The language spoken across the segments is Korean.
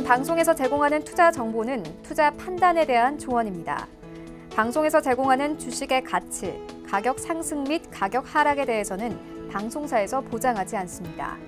방송에서 제공하는 투자 정보는 투자 판단에 대한 조언입니다. 방송에서 제공하는 주식의 가치, 가격 상승 및 가격 하락에 대해서는 방송사에서 보장하지 않습니다.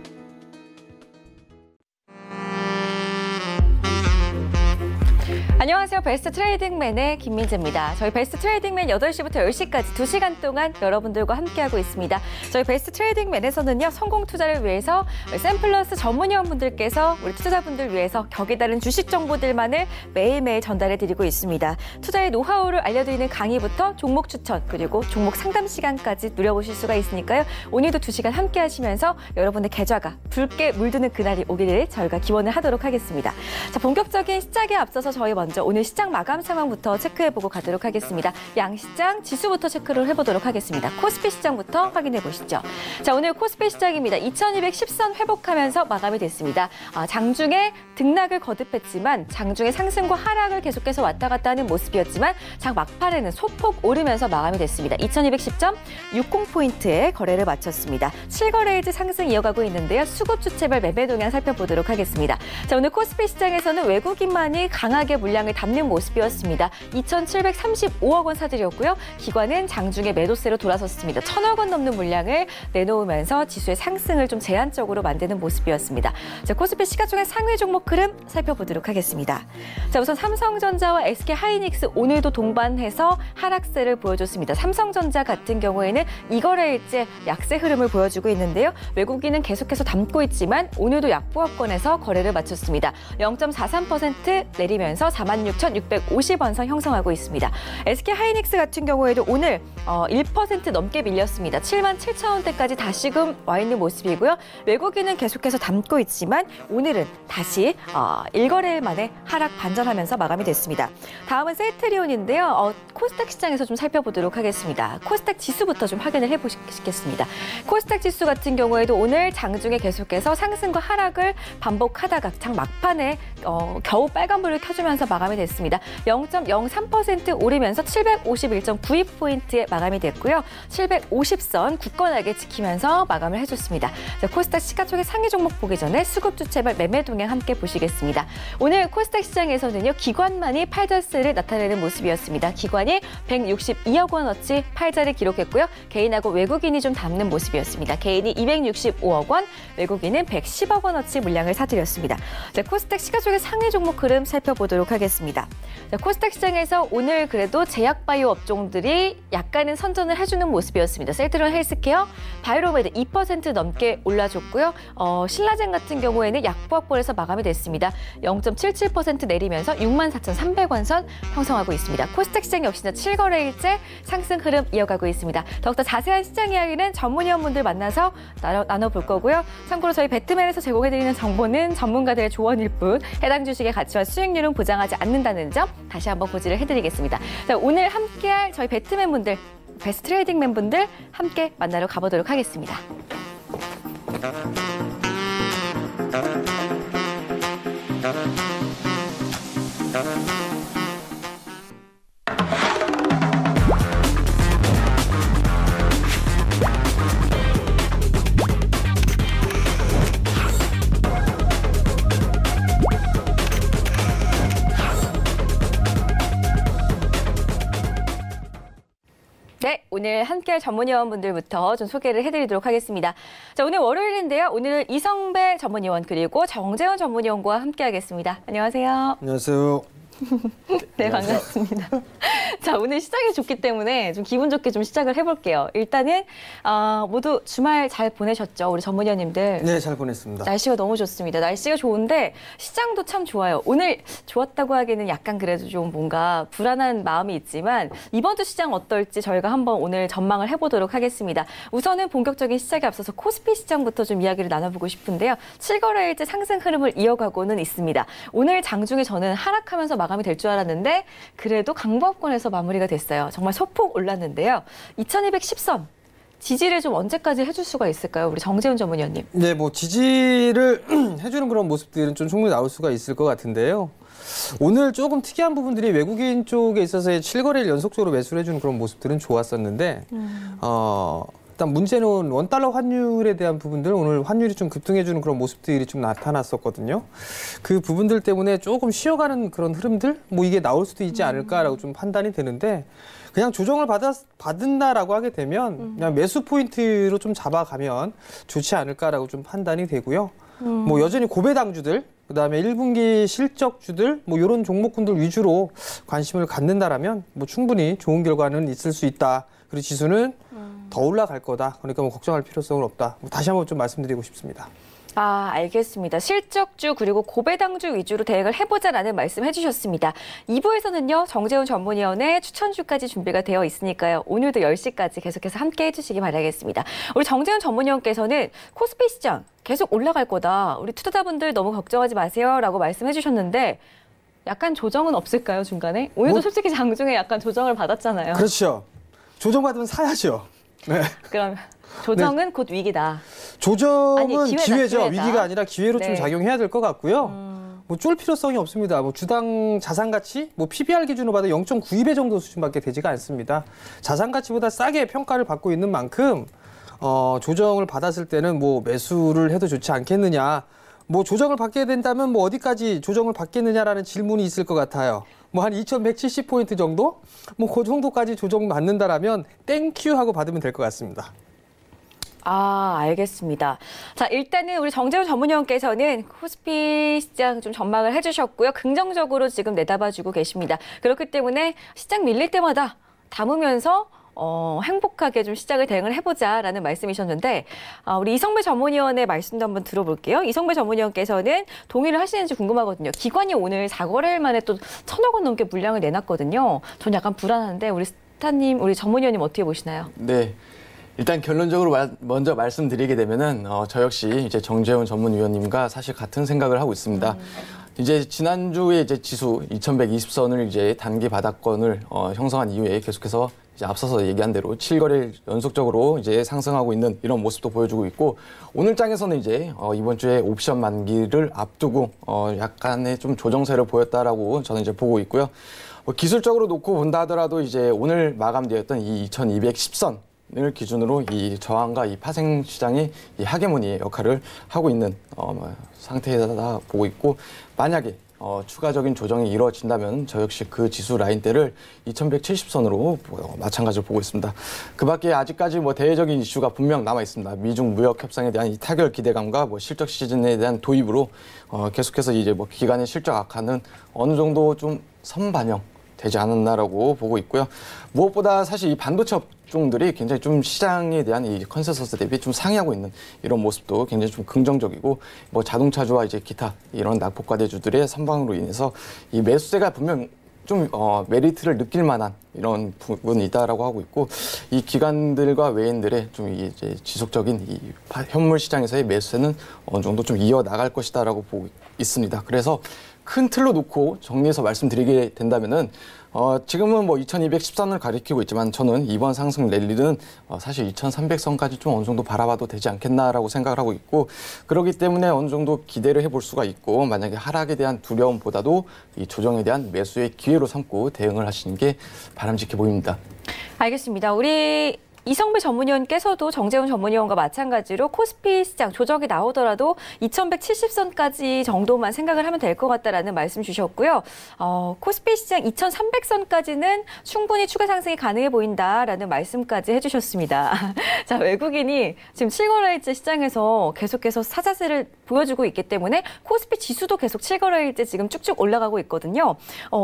안녕하세요. 베스트 트레이딩맨의 김민지입니다. 저희 베스트 트레이딩맨 8시부터 10시까지 2시간 동안 여러분들과 함께하고 있습니다. 저희 베스트 트레이딩맨에서는요, 성공 투자를 위해서 샘플러스 전문위원분들께서 우리 투자자분들 위해서 격에 다른 주식 정보들만을 매일매일 전달해드리고 있습니다. 투자의 노하우를 알려드리는 강의부터 종목 추천, 그리고 종목 상담 시간까지 누려보실 수가 있으니까요. 오늘도 2시간 함께하시면서 여러분의 계좌가 붉게 물드는 그날이 오기를 저희가 기원을 하도록 하겠습니다. 자, 본격적인 시작에 앞서서 저희 먼저 오늘 시장 마감 상황부터 체크해보고 가도록 하겠습니다. 양시장 지수부터 체크를 해보도록 하겠습니다. 코스피 시장부터 확인해 보시죠. 자, 오늘 코스피 시장입니다. 2210선 회복하면서 마감이 됐습니다. 장중에 등락을 거듭했지만 장중에 상승과 하락을 계속해서 왔다 갔다 하는 모습이었지만 장 막판에는 소폭 오르면서 마감이 됐습니다. 2210.60포인트에 거래를 마쳤습니다. 7거래일째 상승 이어가고 있는데요. 수급 주체별 매매 동향 살펴보도록 하겠습니다. 자, 오늘 코스피 시장에서는 외국인만이 강하게 물량을 담는 모습이었습니다. 2,735억 원 사들였고요. 기관은 장중에 매도세로 돌아섰습니다. 1,000억 원 넘는 물량을 내놓으면서 지수의 상승을 좀 제한적으로 만드는 모습이었습니다. 자, 코스피 시가총액 상위 종목 흐름 살펴보도록 하겠습니다. 자, 우선 삼성전자와 SK하이닉스 오늘도 동반해서 하락세를 보여줬습니다. 삼성전자 같은 경우에는 2거래일째 약세 흐름을 보여주고 있는데요. 외국인은 계속해서 담고 있지만 오늘도 약보합권에서 거래를 마쳤습니다. 0.43% 내리면서 46,650원 선 형성하고 있습니다. SK하이닉스 같은 경우에도 오늘 1% 넘게 밀렸습니다. 77,000원대까지 다시금 와 있는 모습이고요. 외국인은 계속해서 담고 있지만 오늘은 다시 1거래일 만에 하락 반전하면서 마감이 됐습니다. 다음은 셀트리온인데요. 코스닥 시장에서 좀 살펴보도록 하겠습니다. 코스닥 지수부터 좀 확인을 해보시겠습니다. 코스닥 지수 같은 경우에도 오늘 장중에 계속해서 상승과 하락을 반복하다가 장 막판에 겨우 빨간불을 켜주면서 마감이 됐습니다. 0.03% 오르면서 751.92포인트에 마감이 됐고요. 750선 굳건하게 지키면서 마감을 해줬습니다. 자, 코스닥 시가총액 상위 종목 보기 전에 수급주체별 매매 동향 함께 보시겠습니다. 오늘 코스닥 시장에서는요, 기관만이 팔절세를 나타내는 모습이었습니다. 기관이 162억 원어치 팔자를 기록했고요. 개인하고 외국인이 좀 담는 모습이었습니다. 개인이 265억 원, 외국인은 110억 원어치 물량을 사들였습니다. 자, 코스닥 시가총액 상위 종목 흐름 살펴보도록 하겠습니다. 자, 코스닥 시장에서 오늘 그래도 제약바이오 업종들이 약간은 선전을 해주는 모습이었습니다. 셀트리온 헬스케어, 바이로메드 2% 넘게 올라줬고요. 신라젠 같은 경우에는 약보합권에서 마감이 됐습니다. 0.77% 내리면서 64,300원 선 형성하고 있습니다. 코스닥 시장 역시나 7거래일째 상승 흐름 이어가고 있습니다. 더욱더 자세한 시장 이야기는 전문위원분들 만나서 나눠볼 거고요. 참고로 저희 배트맨에서 제공해드리는 정보는 전문가들의 조언일 뿐 해당 주식의 가치와 수익률은 보장하지 않는다는 점 다시 한번 고지를 해드리겠습니다. 자, 오늘 함께할 저희 배트맨 분들, 베스트 트레이딩맨 분들 함께 만나러 가보도록 하겠습니다. 네, 오늘 함께할 전문위원분들부터 좀 소개를 해드리도록 하겠습니다. 자, 오늘 월요일인데요. 오늘 이성배 전문위원 그리고 정재원 전문위원과 함께하겠습니다. 안녕하세요. 안녕하세요. 네, 반갑습니다. 자, 오늘 시작이 좋기 때문에 좀 기분 좋게 좀 시작을 해볼게요. 일단은 모두 주말 잘 보내셨죠? 우리 전문위원님들. 네, 잘 보냈습니다. 날씨가 너무 좋습니다. 날씨가 좋은데 시장도 참 좋아요. 오늘 좋았다고 하기에는 약간 그래도 좀 뭔가 불안한 마음이 있지만 이번 주 시장 어떨지 저희가 한번 오늘 전망을 해보도록 하겠습니다. 우선은 본격적인 시작에 앞서서 코스피 시장부터 좀 이야기를 나눠보고 싶은데요. 7거래일째 상승 흐름을 이어가고는 있습니다. 오늘 장중에 저는 하락하면서 마감이 될 줄 알았는데 그래도 강보합권에서 마무리가 됐어요. 정말 소폭 올랐는데요. 2210선. 지지를 좀 언제까지 해줄 수가 있을까요? 우리 정재훈 전문위원님. 네, 뭐 지지를 해주는 그런 모습들은 좀 충분히 나올 수가 있을 것 같은데요. 오늘 조금 특이한 부분들이 외국인 쪽에 있어서의 7거래일 연속적으로 매수를 해주는 그런 모습들은 좋았었는데 일단 문제는 원달러 환율에 대한 부분들, 오늘 환율이 좀 급등해주는 그런 모습들이 좀 나타났었거든요. 그 부분들 때문에 조금 쉬어가는 그런 흐름들, 뭐 이게 나올 수도 있지 않을까라고 좀 판단이 되는데, 그냥 조정을 받은다라고 하게 되면 그냥 매수 포인트로 좀 잡아가면 좋지 않을까라고 좀 판단이 되고요. 뭐 여전히 고배당주들, 그다음에 1분기 실적주들, 뭐 이런 종목군들 위주로 관심을 갖는다라면 뭐 충분히 좋은 결과는 있을 수 있다. 그리고 지수는 더 올라갈 거다. 그러니까 뭐 걱정할 필요성은 없다. 뭐 다시 한번 좀 말씀드리고 싶습니다. 아, 알겠습니다. 실적주 그리고 고배당주 위주로 대응을 해보자라는 말씀 해주셨습니다. 2부에서는요. 정재훈 전문위원의 추천주까지 준비가 되어 있으니까요. 오늘도 10시까지 계속해서 함께 해주시기 바라겠습니다. 우리 정재훈 전문위원께서는 코스피 시장 계속 올라갈 거다. 우리 투자자분들 너무 걱정하지 마세요. 라고 말씀해 주셨는데 약간 조정은 없을까요, 중간에? 오늘도 솔직히 장중에 약간 조정을 받았잖아요. 그렇죠. 조정받으면 사야죠. 네. 그럼 조정은 곧 위기다. 조정은 아니, 기회죠. 기회다. 위기가 아니라 기회로 네. 좀 작용해야 될 것 같고요. 뭐 쫄 필요성이 없습니다. 뭐 주당 자산 가치, 뭐 PBR 기준으로 봐도 0.92배 정도 수준밖에 되지가 않습니다. 자산 가치보다 싸게 평가를 받고 있는 만큼 조정을 받았을 때는 뭐 매수를 해도 좋지 않겠느냐. 뭐 조정을 받게 된다면 뭐 어디까지 조정을 받겠느냐라는 질문이 있을 것 같아요. 뭐 한 2170포인트 정도? 뭐 그 정도까지 조정 받는다라면 땡큐 하고 받으면 될 것 같습니다. 아, 알겠습니다. 자, 일단은 우리 정재훈 전문위원께서는 코스피 시장 좀 전망을 해주셨고요. 긍정적으로 지금 내다봐주고 계십니다. 그렇기 때문에 시장 밀릴 때마다 담으면서 행복하게 좀 시장을 대응을 해보자라는 말씀이셨는데 우리 이성배 전문위원의 말씀도 한번 들어볼게요. 이성배 전문위원께서는 동의를 하시는지 궁금하거든요. 기관이 오늘 4거래일 만에 또 1,000억 원 넘게 물량을 내놨거든요. 전 약간 불안한데 우리 스타님, 우리 전문위원님 어떻게 보시나요? 네. 일단 결론적으로 먼저 말씀드리게 되면은 저 역시 이제 정재훈 전문위원님과 사실 같은 생각을 하고 있습니다. 이제 지난주에 이제 지수 2120선을 이제 단기 바닥권을 형성한 이후에 계속해서 이제 앞서서 얘기한 대로 7거래일 연속적으로 이제 상승하고 있는 이런 모습도 보여주고 있고 오늘 장에서는 이제 이번 주에 옵션 만기를 앞두고 약간의 좀 조정세를 보였다라고 저는 이제 보고 있고요. 기술적으로 놓고 본다 하더라도 이제 오늘 마감되었던 이 2210선 을 기준으로 이 저항과 이 파생 시장이 이 하게모니의 역할을 하고 있는 상태에다 보고 있고 만약에 추가적인 조정이 이루어진다면 저 역시 그 지수 라인대를 2170선으로 마찬가지로 보고 있습니다. 그 밖에 아직까지 뭐 대외적인 이슈가 분명 남아 있습니다. 미중 무역 협상에 대한 이 타결 기대감과 뭐 실적 시즌에 대한 도입으로 계속해서 이제 뭐 기간의 실적 악화는 어느 정도 좀 선반영 되지 않았나라고 보고 있고요. 무엇보다 사실 이 반도체 업종들이 굉장히 좀 시장에 대한 이 컨센서스 대비 좀 상회하고 있는 이런 모습도 굉장히 좀 긍정적이고 뭐 자동차주와 이제 기타 이런 낙폭과대주들의 선방으로 인해서 이 매수세가 분명 좀 메리트를 느낄 만한 이런 부분이 있다라고 하고 있고 이 기관들과 외인들의 좀 이제 지속적인 이 현물 시장에서의 매수세는 어느 정도 좀 이어 나갈 것이다라고 보고 있습니다. 그래서 큰 틀로 놓고 정리해서 말씀드리게 된다면은 지금은 뭐 2213을 가리키고 있지만 저는 이번 상승 랠리는 사실 2300선까지 좀 어느 정도 바라봐도 되지 않겠나라고 생각을 하고 있고 그렇기 때문에 어느 정도 기대를 해볼 수가 있고 만약에 하락에 대한 두려움보다도 이 조정에 대한 매수의 기회로 삼고 대응을 하시는 게 바람직해 보입니다. 알겠습니다. 우리 이성배 전문위원께서도 정재훈 전문위원과 마찬가지로 코스피 시장 조정이 나오더라도 2170선까지 정도만 생각을 하면 될 것 같다라는 말씀 주셨고요. 코스피 시장 2300선까지는 충분히 추가 상승이 가능해 보인다라는 말씀까지 해주셨습니다. 자, 외국인이 지금 7거래일째 시장에서 계속해서 사자세를 보여주고 있기 때문에 코스피 지수도 계속 7거래일째 지금 쭉쭉 올라가고 있거든요.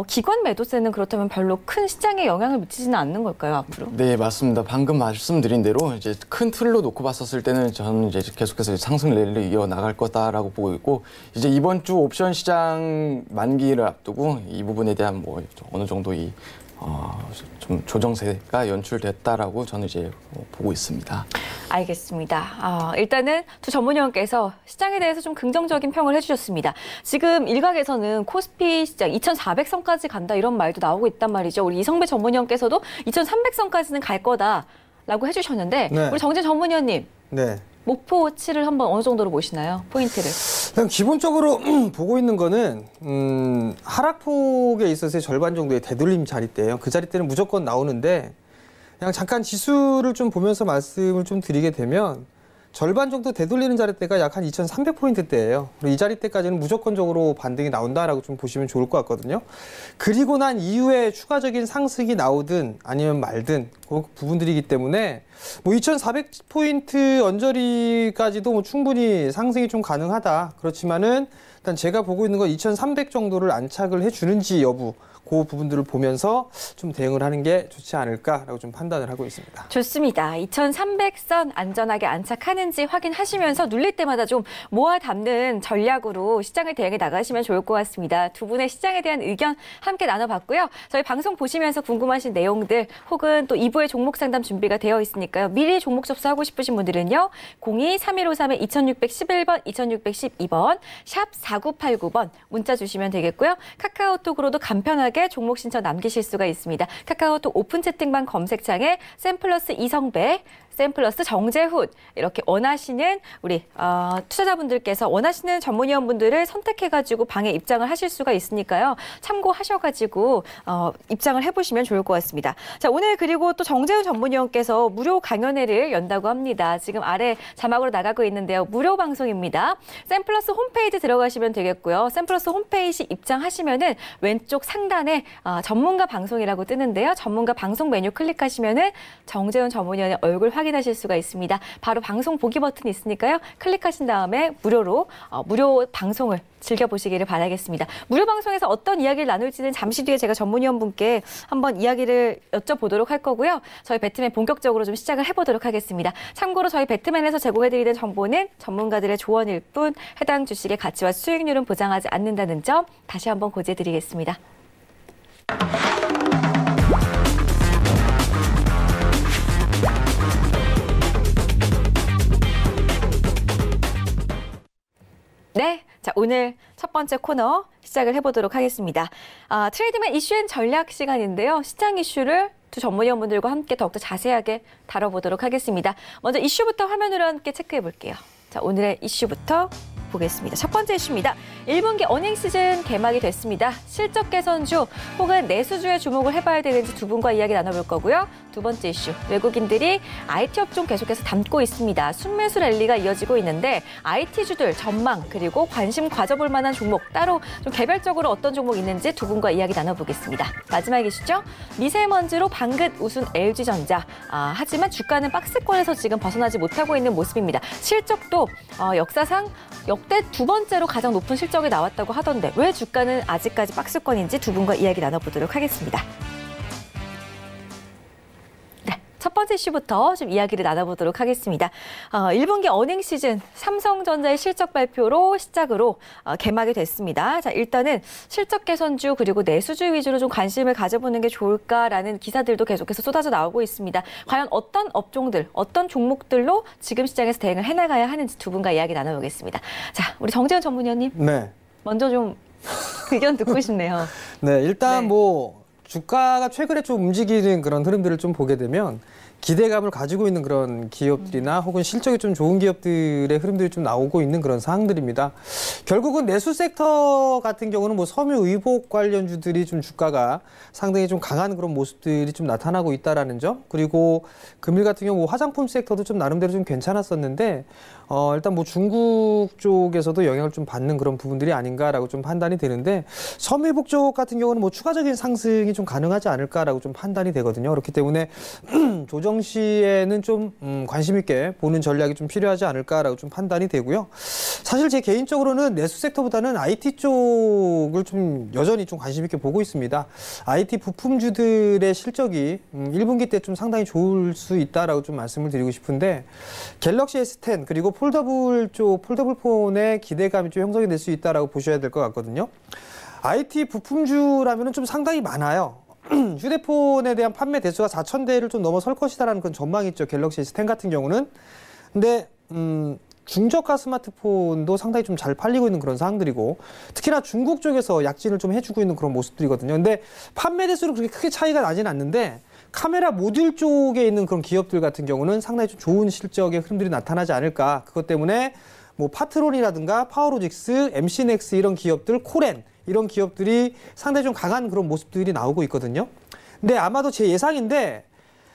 기관 매도세는 그렇다면 별로 큰 시장에 영향을 미치지는 않는 걸까요, 앞으로? 네, 맞습니다. 방금 말씀드린 대로 이제 큰 틀로 놓고 봤었을 때는 저는 이제 계속해서 상승 랠리를 이어 나갈 거다라고 보고 있고 이제 이번 주 옵션 시장 만기를 앞두고 이 부분에 대한 뭐 어느 정도 좀 조정세가 연출됐다라고 저는 이제 보고 있습니다. 알겠습니다. 일단은 두 전문위원께서 시장에 대해서 좀 긍정적인 평을 해주셨습니다. 지금 일각에서는 코스피 시장 2400선까지 간다 이런 말도 나오고 있단 말이죠. 우리 이성배 전문위원께서도 2300선까지는 갈 거다라고 해주셨는데 네. 우리 정재 전문위원님 네. 목표치를 한번 어느 정도로 보시나요? 포인트를. 그냥 기본적으로 보고 있는 거는 하락폭에 있어서의 절반 정도의 되돌림 자리대예요. 그 자리대는 무조건 나오는데 그냥 잠깐 지수를 좀 보면서 말씀을 좀 드리게 되면 절반 정도 되돌리는 자리대가 약 한 2,300포인트대예요. 이 자리대까지는 무조건적으로 반등이 나온다라고 좀 보시면 좋을 것 같거든요. 그리고 난 이후에 추가적인 상승이 나오든 아니면 말든 그 부분들이기 때문에 뭐 2,400포인트 언저리까지도 뭐 충분히 상승이 좀 가능하다. 그렇지만은 일단 제가 보고 있는 건 2,300 정도를 안착을 해주는지 여부, 그 부분들을 보면서 좀 대응을 하는 게 좋지 않을까라고 좀 판단을 하고 있습니다. 좋습니다. 2,300선 안전하게 안착하는지 확인하시면서 눌릴 때마다 좀 모아 담는 전략으로 시장을 대응해 나가시면 좋을 것 같습니다. 두 분의 시장에 대한 의견 함께 나눠봤고요. 저희 방송 보시면서 궁금하신 내용들 혹은 또 2부의 종목 상담 준비가 되어 있으니까요. 미리 종목 접수하고 싶으신 분들은요. 02-3153-2611번, 2612번, 샵 4989번 문자 주시면 되겠고요. 카카오톡으로도 간편하게 종목 신청 남기실 수가 있습니다. 카카오톡 오픈 채팅방 검색창에 샘플러스 이성배, 샘플러스 정재훈 이렇게 원하시는 우리 투자자분들께서 원하시는 전문위원분들을 선택해가지고 방에 입장을 하실 수가 있으니까요. 참고하셔가지고 입장을 해보시면 좋을 것 같습니다. 자, 오늘 그리고 또 정재훈 전문위원께서 무료 강연회를 연다고 합니다. 지금 아래 자막으로 나가고 있는데요. 무료 방송입니다. 샘플러스 홈페이지 들어가시면 되겠고요. 샘플러스 홈페이지 입장하시면은 왼쪽 상단에 전문가 방송이라고 뜨는데요. 전문가 방송 메뉴 클릭하시면은 정재훈 전문위원의 얼굴 확인하실 수가 있습니다. 바로 방송 보기 버튼이 있으니까요. 클릭하신 다음에 무료로 무료 방송을 즐겨보시기를 바라겠습니다. 무료 방송에서 어떤 이야기를 나눌지는 잠시 뒤에 제가 전문위원분께 한번 이야기를 여쭤보도록 할 거고요. 저희 배트맨 본격적으로 좀 시작을 해보도록 하겠습니다. 참고로 저희 배트맨에서 제공해드리는 정보는 전문가들의 조언일 뿐 해당 주식의 가치와 수익률은 보장하지 않는다는 점 다시 한번 고지해드리겠습니다. 네, 자 오늘 첫 번째 코너 시작을 해보도록 하겠습니다. 트레이드맨 이슈 앤 전략 시간인데요. 시장 이슈를 두 전문위원분들과 함께 더욱더 자세하게 다뤄보도록 하겠습니다. 먼저 이슈부터 화면으로 함께 체크해 볼게요. 자, 오늘의 이슈부터 보겠습니다. 첫 번째 이슈입니다. 1분기 어닝 시즌 개막이 됐습니다. 실적 개선주 혹은 내수주에 주목을 해봐야 되는지 두 분과 이야기 나눠볼 거고요. 두 번째 이슈, 외국인들이 IT 업종 계속해서 담고 있습니다. 순매수 랠리가 이어지고 있는데 IT주들 전망 그리고 관심 가져볼 만한 종목 따로 좀 개별적으로 어떤 종목 있는지 두 분과 이야기 나눠보겠습니다. 마지막 이슈죠. 미세먼지로 방긋 웃은 LG전자. 하지만 주가는 박스권에서 지금 벗어나지 못하고 있는 모습입니다. 실적도 역사상 역대 두 번째로 가장 높은 실적이 나왔다고 하던데 왜 주가는 아직까지 박스권인지 두 분과 이야기 나눠보도록 하겠습니다. 네, 첫 번째 이슈부터 좀 이야기를 나눠보도록 하겠습니다. 1분기 어닝 시즌 삼성전자의 실적 발표로 시작으로 개막이 됐습니다. 자, 일단은 실적 개선주 그리고 내수주 위주로 좀 관심을 가져보는 게 좋을까라는 기사들도 계속해서 쏟아져 나오고 있습니다. 과연 어떤 업종들, 어떤 종목들로 지금 시장에서 대응을 해나가야 하는지 두 분과 이야기 나눠보겠습니다. 자, 우리 정재훈 전문위원님. 네. 먼저 좀 의견 듣고 싶네요. 네, 일단 네. 뭐 주가가 최근에 좀 움직이는 그런 흐름들을 좀 보게 되면 기대감을 가지고 있는 그런 기업들이나 혹은 실적이 좀 좋은 기업들의 흐름들이 좀 나오고 있는 그런 상황들입니다. 결국은 내수 섹터 같은 경우는 뭐 섬유 의복 관련주들이 좀 주가가 상당히 좀 강한 그런 모습들이 좀 나타나고 있다라는 점. 그리고 금일 같은 경우 뭐 화장품 섹터도 좀 나름대로 좀 괜찮았었는데 일단 뭐 중국 쪽에서도 영향을 좀 받는 그런 부분들이 아닌가라고 좀 판단이 되는데 섬유 의복 쪽 같은 경우는 뭐 추가적인 상승이 좀 가능하지 않을까라고 좀 판단이 되거든요. 그렇기 때문에 조정 시에는 좀 관심 있게 보는 전략이 좀 필요하지 않을까라고 좀 판단이 되고요. 사실 제 개인적으로는 내수 섹터보다는 IT 쪽을 좀 여전히 좀 관심 있게 보고 있습니다. IT 부품주들의 실적이 1분기 때 좀 상당히 좋을 수 있다라고 좀 말씀을 드리고 싶은데 갤럭시 S10 그리고 폴더블 폰의 기대감이 좀 형성이 될 수 있다라고 보셔야 될 것 같거든요. IT 부품주라면은 좀 상당히 많아요. 휴대폰에 대한 판매 대수가 4,000대를 좀 넘어설 것이다라는 그런 전망이 있죠. 갤럭시 S10 같은 경우는. 근데 중저가 스마트폰도 상당히 좀 잘 팔리고 있는 그런 상황들이고 특히나 중국 쪽에서 약진을 좀 해주고 있는 그런 모습들이거든요. 근데 판매 대수는 그렇게 크게 차이가 나진 않는데 카메라 모듈 쪽에 있는 그런 기업들 같은 경우는 상당히 좀 좋은 실적의 흐름들이 나타나지 않을까. 그것 때문에 뭐 파트론이라든가 파워로직스, MC넥스 이런 기업들, 코렌 이런 기업들이 상당히 좀 강한 그런 모습들이 나오고 있거든요. 근데 아마도 제 예상인데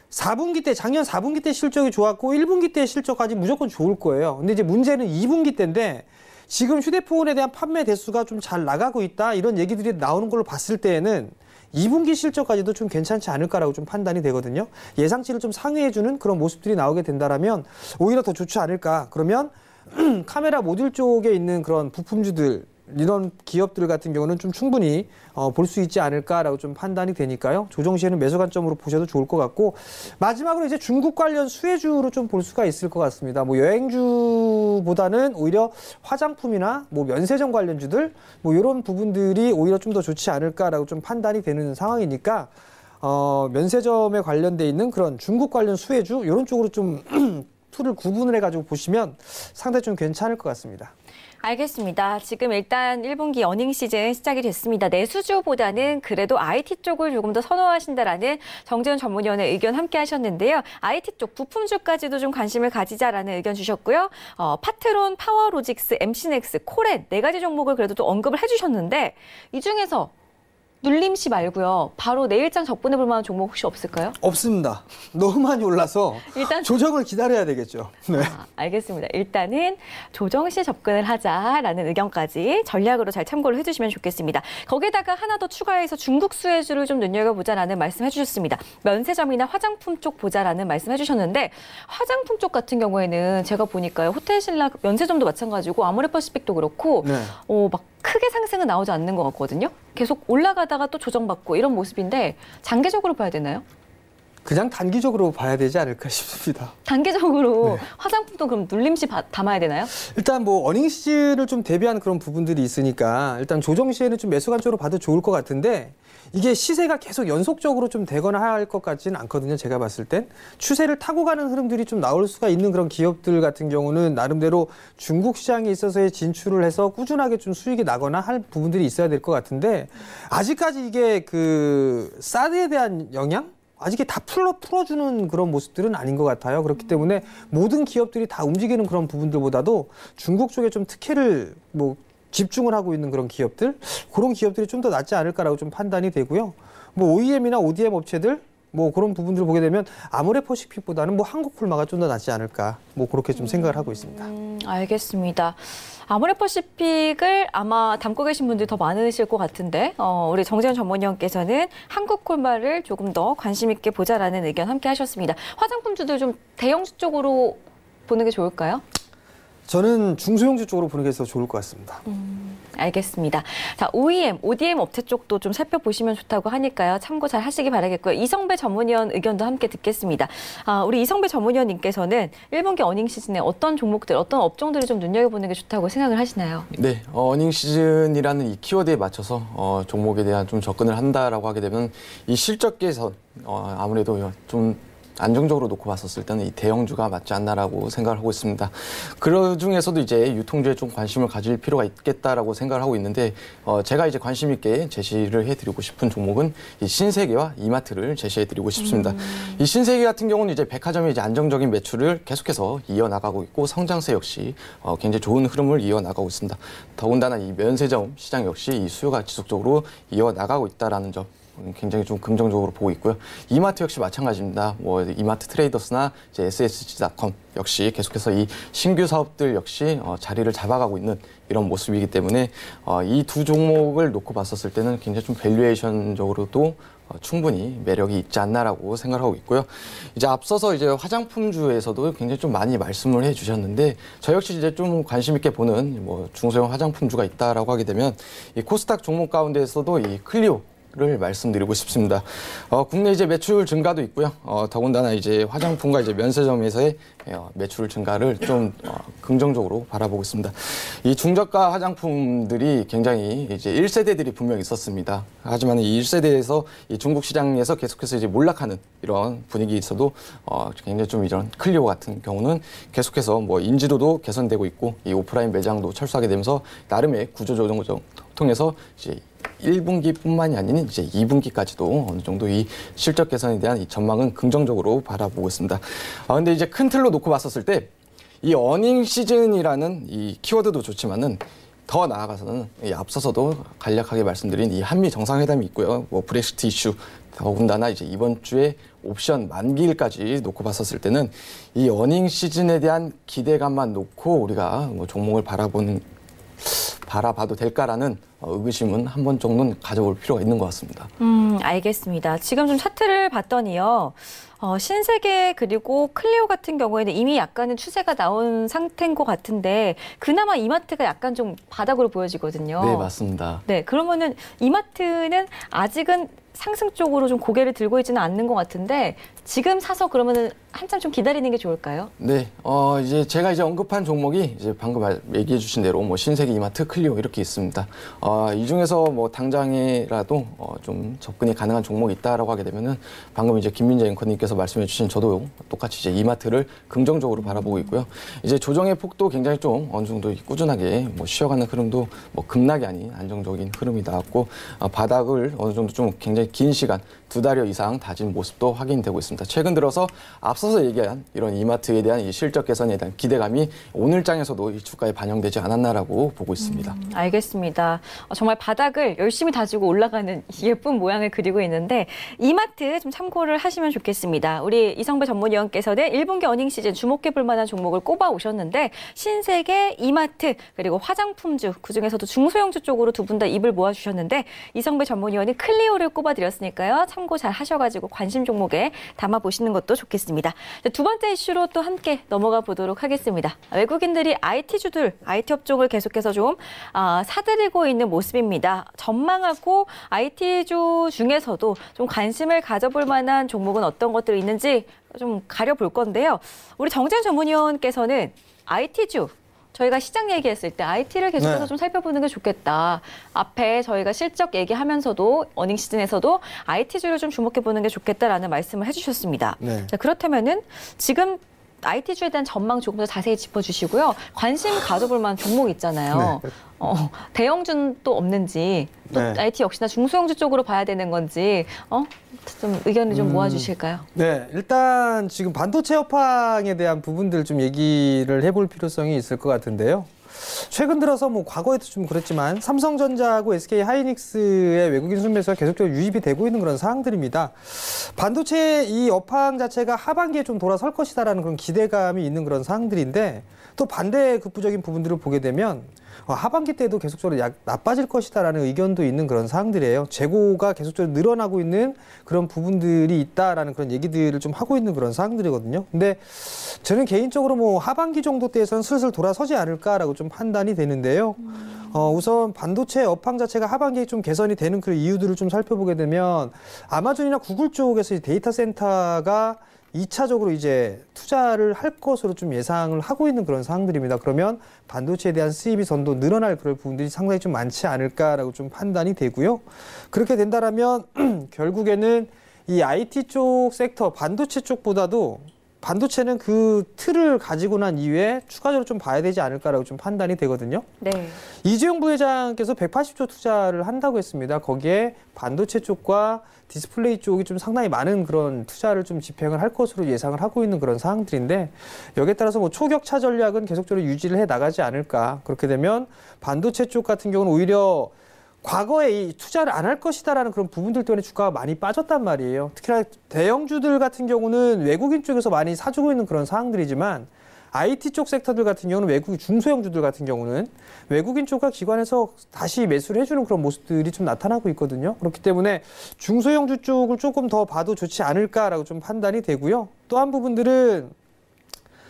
4분기 때 작년 4분기 때 실적이 좋았고 1분기 때 실적까지 무조건 좋을 거예요. 근데 이제 문제는 2분기 때인데 지금 휴대폰에 대한 판매 대수가 좀 잘 나가고 있다 이런 얘기들이 나오는 걸로 봤을 때에는 2분기 실적까지도 좀 괜찮지 않을까라고 좀 판단이 되거든요. 예상치를 좀 상회해주는 그런 모습들이 나오게 된다라면 오히려 더 좋지 않을까. 그러면 카메라 모듈 쪽에 있는 그런 부품주들 이런 기업들 같은 경우는 좀 충분히 볼 수 있지 않을까라고 좀 판단이 되니까요. 조정 시에는 매수 관점으로 보셔도 좋을 것 같고 마지막으로 이제 중국 관련 수혜주로 좀 볼 수가 있을 것 같습니다. 뭐 여행주보다는 오히려 화장품이나 뭐 면세점 관련주들 뭐 이런 부분들이 오히려 좀 더 좋지 않을까라고 좀 판단이 되는 상황이니까 면세점에 관련돼 있는 그런 중국 관련 수혜주 이런 쪽으로 좀 풀을 구분을 해가지고 보시면 상당히 좀 괜찮을 것 같습니다. 알겠습니다. 지금 일단 1분기 어닝 시즌 시작이 됐습니다. 내수주보다는 그래도 IT 쪽을 조금 더 선호하신다라는 정재훈 전문위원의 의견 함께 하셨는데요. IT 쪽 부품주까지도 좀 관심을 가지자라는 의견 주셨고요. 파트론, 파워로직스, MC넥스, 코렌 4가지 종목을 그래도 또 언급을 해주셨는데 이 중에서 눌림씨 말고요. 바로 내일장 접근해볼 만한 종목 혹시 없을까요? 없습니다. 너무 많이 올라서 일단 조정을 기다려야 되겠죠. 네. 알겠습니다. 일단은 조정 시 접근을 하자라는 의견까지 전략으로 잘 참고를 해주시면 좋겠습니다. 거기다가 하나 더 추가해서 중국 수혜주를 좀 눈여겨보자라는 말씀 해주셨습니다. 면세점이나 화장품 쪽 보자라는 말씀 해주셨는데 화장품 쪽 같은 경우에는 제가 보니까요. 호텔신라 면세점도 마찬가지고 아모레퍼시픽도 그렇고 네. 막 크게 상승은 나오지 않는 것 같거든요. 계속 올라가다가 또 조정받고 이런 모습인데 장기적으로 봐야 되나요? 그냥 단기적으로 봐야 되지 않을까 싶습니다. 단기적으로 네. 화장품도 그럼 눌림시 담아야 되나요? 일단 뭐 어닝 시즌을 좀 대비한 그런 부분들이 있으니까 일단 조정 시에는 좀 매수 관점으로 봐도 좋을 것 같은데 이게 시세가 계속 연속적으로 좀 되거나 할 것 같지는 않거든요. 제가 봤을 땐 추세를 타고 가는 흐름들이 좀 나올 수가 있는 그런 기업들 같은 경우는 나름대로 중국 시장에 있어서의 진출을 해서 꾸준하게 좀 수익이 나거나 할 부분들이 있어야 될 것 같은데 아직까지 이게 그 사드에 대한 영향? 아직 다 풀어주는 그런 모습들은 아닌 것 같아요. 그렇기 때문에 모든 기업들이 다 움직이는 그런 부분들보다도 중국 쪽에 좀 특혜를 뭐 집중을 하고 있는 그런 기업들, 그런 기업들이 좀 더 낫지 않을까라고 좀 판단이 되고요. 뭐 OEM이나 ODM 업체들, 뭐 그런 부분들을 보게 되면 아모레퍼시픽보다는 뭐 한국콜마가 좀 더 낫지 않을까, 뭐 그렇게 좀 생각을 하고 있습니다. 알겠습니다. 아모레퍼시픽을 아마 담고 계신 분들이 더 많으실 것 같은데 우리 정재훈 전문위원께서는 한국콜마를 조금 더 관심 있게 보자라는 의견 함께 하셨습니다. 화장품주들 좀 대형주 쪽으로 보는 게 좋을까요? 저는 중소형주 쪽으로 보는 게 더 좋을 것 같습니다. 알겠습니다. 자, OEM, ODM 업체 쪽도 좀 살펴보시면 좋다고 하니까요. 참고 잘 하시기 바라겠고요. 이성배 전문위원 의견도 함께 듣겠습니다. 우리 이성배 전문위원님께서는 1분기 어닝 시즌에 어떤 종목들, 어떤 업종들을 좀 눈여겨보는 게 좋다고 생각을 하시나요? 네, 어닝 시즌이라는 이 키워드에 맞춰서 종목에 대한 좀 접근을 한다라고 하게 되면 이 실적 개선 아무래도 좀 안정적으로 놓고 봤었을 때는 이 대형주가 맞지 않나라고 생각을 하고 있습니다. 그 중에서도 이제 유통주에 좀 관심을 가질 필요가 있겠다라고 생각을 하고 있는데 제가 이제 관심 있게 제시를 해드리고 싶은 종목은 이 신세계와 이마트를 제시해드리고 싶습니다. 이 신세계 같은 경우는 이제 백화점의 이제 안정적인 매출을 계속해서 이어나가고 있고 성장세 역시 굉장히 좋은 흐름을 이어나가고 있습니다. 더군다나 이 면세점 시장 역시 이 수요가 지속적으로 이어나가고 있다라는 점. 굉장히 좀 긍정적으로 보고 있고요. 이마트 역시 마찬가지입니다. 뭐 이마트 트레이더스나 이제 SSG.com 역시 계속해서 이 신규 사업들 역시 자리를 잡아가고 있는 이런 모습이기 때문에 이 두 종목을 놓고 봤었을 때는 굉장히 좀 밸류에이션적으로도 충분히 매력이 있지 않나라고 생각하고 있고요. 이제 앞서서 이제 화장품주에서도 굉장히 좀 많이 말씀을 해주셨는데 저 역시 이제 좀 관심 있게 보는 뭐 중소형 화장품주가 있다라고 하게 되면 이 코스닥 종목 가운데에서도 이 클리오 를 말씀드리고 싶습니다. 국내 이제 매출 증가도 있고요. 더군다나 이제 화장품과 이제 면세점에서의 매출 증가를 좀 긍정적으로 바라보고 있습니다. 이 중저가 화장품들이 굉장히 이제 1세대들이 분명히 있었습니다. 하지만 이 1세대에서 이 중국 시장에서 계속해서 이제 몰락하는 이런 분위기 있어도 굉장히 좀 이런 클리오 같은 경우는 계속해서 뭐 인지도도 개선되고 있고 이 오프라인 매장도 철수하게 되면서 나름의 구조조정 통해서 이제 1분기뿐만이 아닌 이제 2분기까지도 어느 정도 이 실적 개선에 대한 이 전망은 긍정적으로 바라보고 있습니다. 근데 이제 큰 틀로 놓고 봤었을 때 이 어닝 시즌이라는 이 키워드도 좋지만은 더 나아가서는 앞서서도 간략하게 말씀드린 이 한미 정상회담이 있고요. 뭐 브렉시트 이슈, 더군다나 이제 이번 주에 옵션 만기일까지 놓고 봤었을 때는 이 어닝 시즌에 대한 기대감만 놓고 우리가 뭐 종목을 바라봐도 될까라는 의구심은 한 번 정도는 가져볼 필요가 있는 것 같습니다. 알겠습니다. 지금 좀 차트를 봤더니요. 신세계 그리고 클리오 같은 경우에는 이미 약간은 추세가 나온 상태인 것 같은데 그나마 이마트가 약간 좀 바닥으로 보여지거든요. 네, 맞습니다. 네, 그러면은 이마트는 아직은 상승 쪽으로 좀 고개를 들고 있지는 않는 것 같은데 지금 사서 그러면은 한참 좀 기다리는 게 좋을까요? 네, 이제 제가 언급한 종목이 이제 방금 얘기해 주신 대로 뭐 신세계, 이마트, 클리오 이렇게 있습니다. 이 중에서 뭐 당장이라도 좀 접근이 가능한 종목이 있다라고 하게 되면은 방금 이제 김민재 앵커님께서 말씀해 주신 저도 똑같이 이제 이마트를 긍정적으로 바라보고 있고요. 이제 조정의 폭도 굉장히 좀 어느 정도 꾸준하게 뭐 쉬어가는 흐름도 뭐 급락이 아닌 안정적인 흐름이 나왔고 바닥을 어느 정도 좀 굉장히 긴 시간 2달여 이상 다진 모습도 확인되고 있습니다. 최근 들어서 앞서서 얘기한 이런 이마트에 대한 이 실적 개선에 대한 기대감이 오늘 장에서도 이 주가에 반영되지 않았나라고 보고 있습니다. 알겠습니다. 정말 바닥을 열심히 다지고 올라가는 예쁜 모양을 그리고 있는데 이마트 좀 참고를 하시면 좋겠습니다. 우리 이성배 전문위원께서는 1분기 어닝 시즌 주목해 볼 만한 종목을 꼽아 오셨는데 신세계, 이마트 그리고 화장품주 그중에서도 중소형주 쪽으로 두 분 다 입을 모아주셨는데 이성배 전문위원이 클리오를 꼽아드렸으니까요. 참고 잘 하셔가지고 관심 종목에 담아보시는 것도 좋겠습니다. 두 번째 이슈로 또 함께 넘어가 보도록 하겠습니다. 외국인들이 IT주들, IT 업종을 계속해서 좀 사들이고 있는 모습입니다. 전망하고 IT주 중에서도 좀 관심을 가져볼 만한 종목은 어떤 것들이 있는지 좀 가려볼 건데요. 우리 정재훈 전문위원께서는 IT주, 저희가 시장 얘기했을 때 IT를 계속해서 좀 살펴보는 게 좋겠다. 앞에 저희가 실적 얘기하면서도 어닝 시즌에서도 IT주를 좀 주목해보는 게 좋겠다라는 말씀을 해주셨습니다. 네. 자, 그렇다면은 지금 IT주에 대한 전망 조금 더 자세히 짚어주시고요. 관심 가져볼 만한 종목 있잖아요. 네. 대형주는 또 없는지, 또 네. IT 역시나 중소형주 쪽으로 봐야 되는 건지, 좀 의견을 좀 모아주실까요? 네, 일단 지금 반도체 업황에 대한 부분들 좀 얘기를 해볼 필요성이 있을 것 같은데요. 최근 들어서 뭐 과거에도 좀 그랬지만 삼성전자하고 SK 하이닉스의 외국인 순매수가 계속적으로 유입이 되고 있는 그런 상황들입니다. 반도체 이 업황 자체가 하반기에 좀 돌아설 것이다라는 그런 기대감이 있는 그런 상황들인데 또 반대 극부적인 부분들을 보게 되면 하반기 때도 계속적으로 나빠질 것이다라는 의견도 있는 그런 상황들이에요. 재고가 계속적으로 늘어나고 있는 그런 부분들이 있다라는 그런 얘기들을 좀 하고 있는 그런 상황들이거든요. 근데 저는 개인적으로 뭐 하반기 정도 때에서는 슬슬 돌아서지 않을까라고 좀 판단이 되는데요. 우선 반도체 업황 자체가 하반기에 좀 개선이 되는 그 이유들을 좀 살펴보게 되면 아마존이나 구글 쪽에서 데이터 센터가 2차적으로 이제 투자를 할 것으로 좀 예상을 하고 있는 그런 상황들입니다. 그러면 반도체에 대한 수입이 선도 늘어날 그런 부분들이 상당히 좀 많지 않을까라고 좀 판단이 되고요. 그렇게 된다라면 결국에는 이 IT 쪽 섹터, 반도체 쪽보다도 반도체는 그 틀을 가지고 난 이후에 추가적으로 좀 봐야 되지 않을까라고 좀 판단이 되거든요. 네. 이재용 부회장께서 180조 투자를 한다고 했습니다. 거기에 반도체 쪽과 디스플레이 쪽이 좀 상당히 많은 그런 투자를 좀 집행을 할 것으로 예상을 하고 있는 그런 상황들인데 여기에 따라서 뭐 초격차 전략은 계속적으로 유지를 해 나가지 않을까. 그렇게 되면 반도체 쪽 같은 경우는 오히려 과거에 이 투자를 안 할 것이다라는 그런 부분들 때문에 주가가 많이 빠졌단 말이에요. 특히나 대형주들 같은 경우는 외국인 쪽에서 많이 사주고 있는 그런 상황들이지만 IT 쪽 섹터들 같은 경우는 외국인 중소형주들 같은 경우는 외국인 쪽과 기관에서 다시 매수를 해주는 그런 모습들이 좀 나타나고 있거든요. 그렇기 때문에 중소형주 쪽을 조금 더 봐도 좋지 않을까라고 좀 판단이 되고요. 또 한 부분들은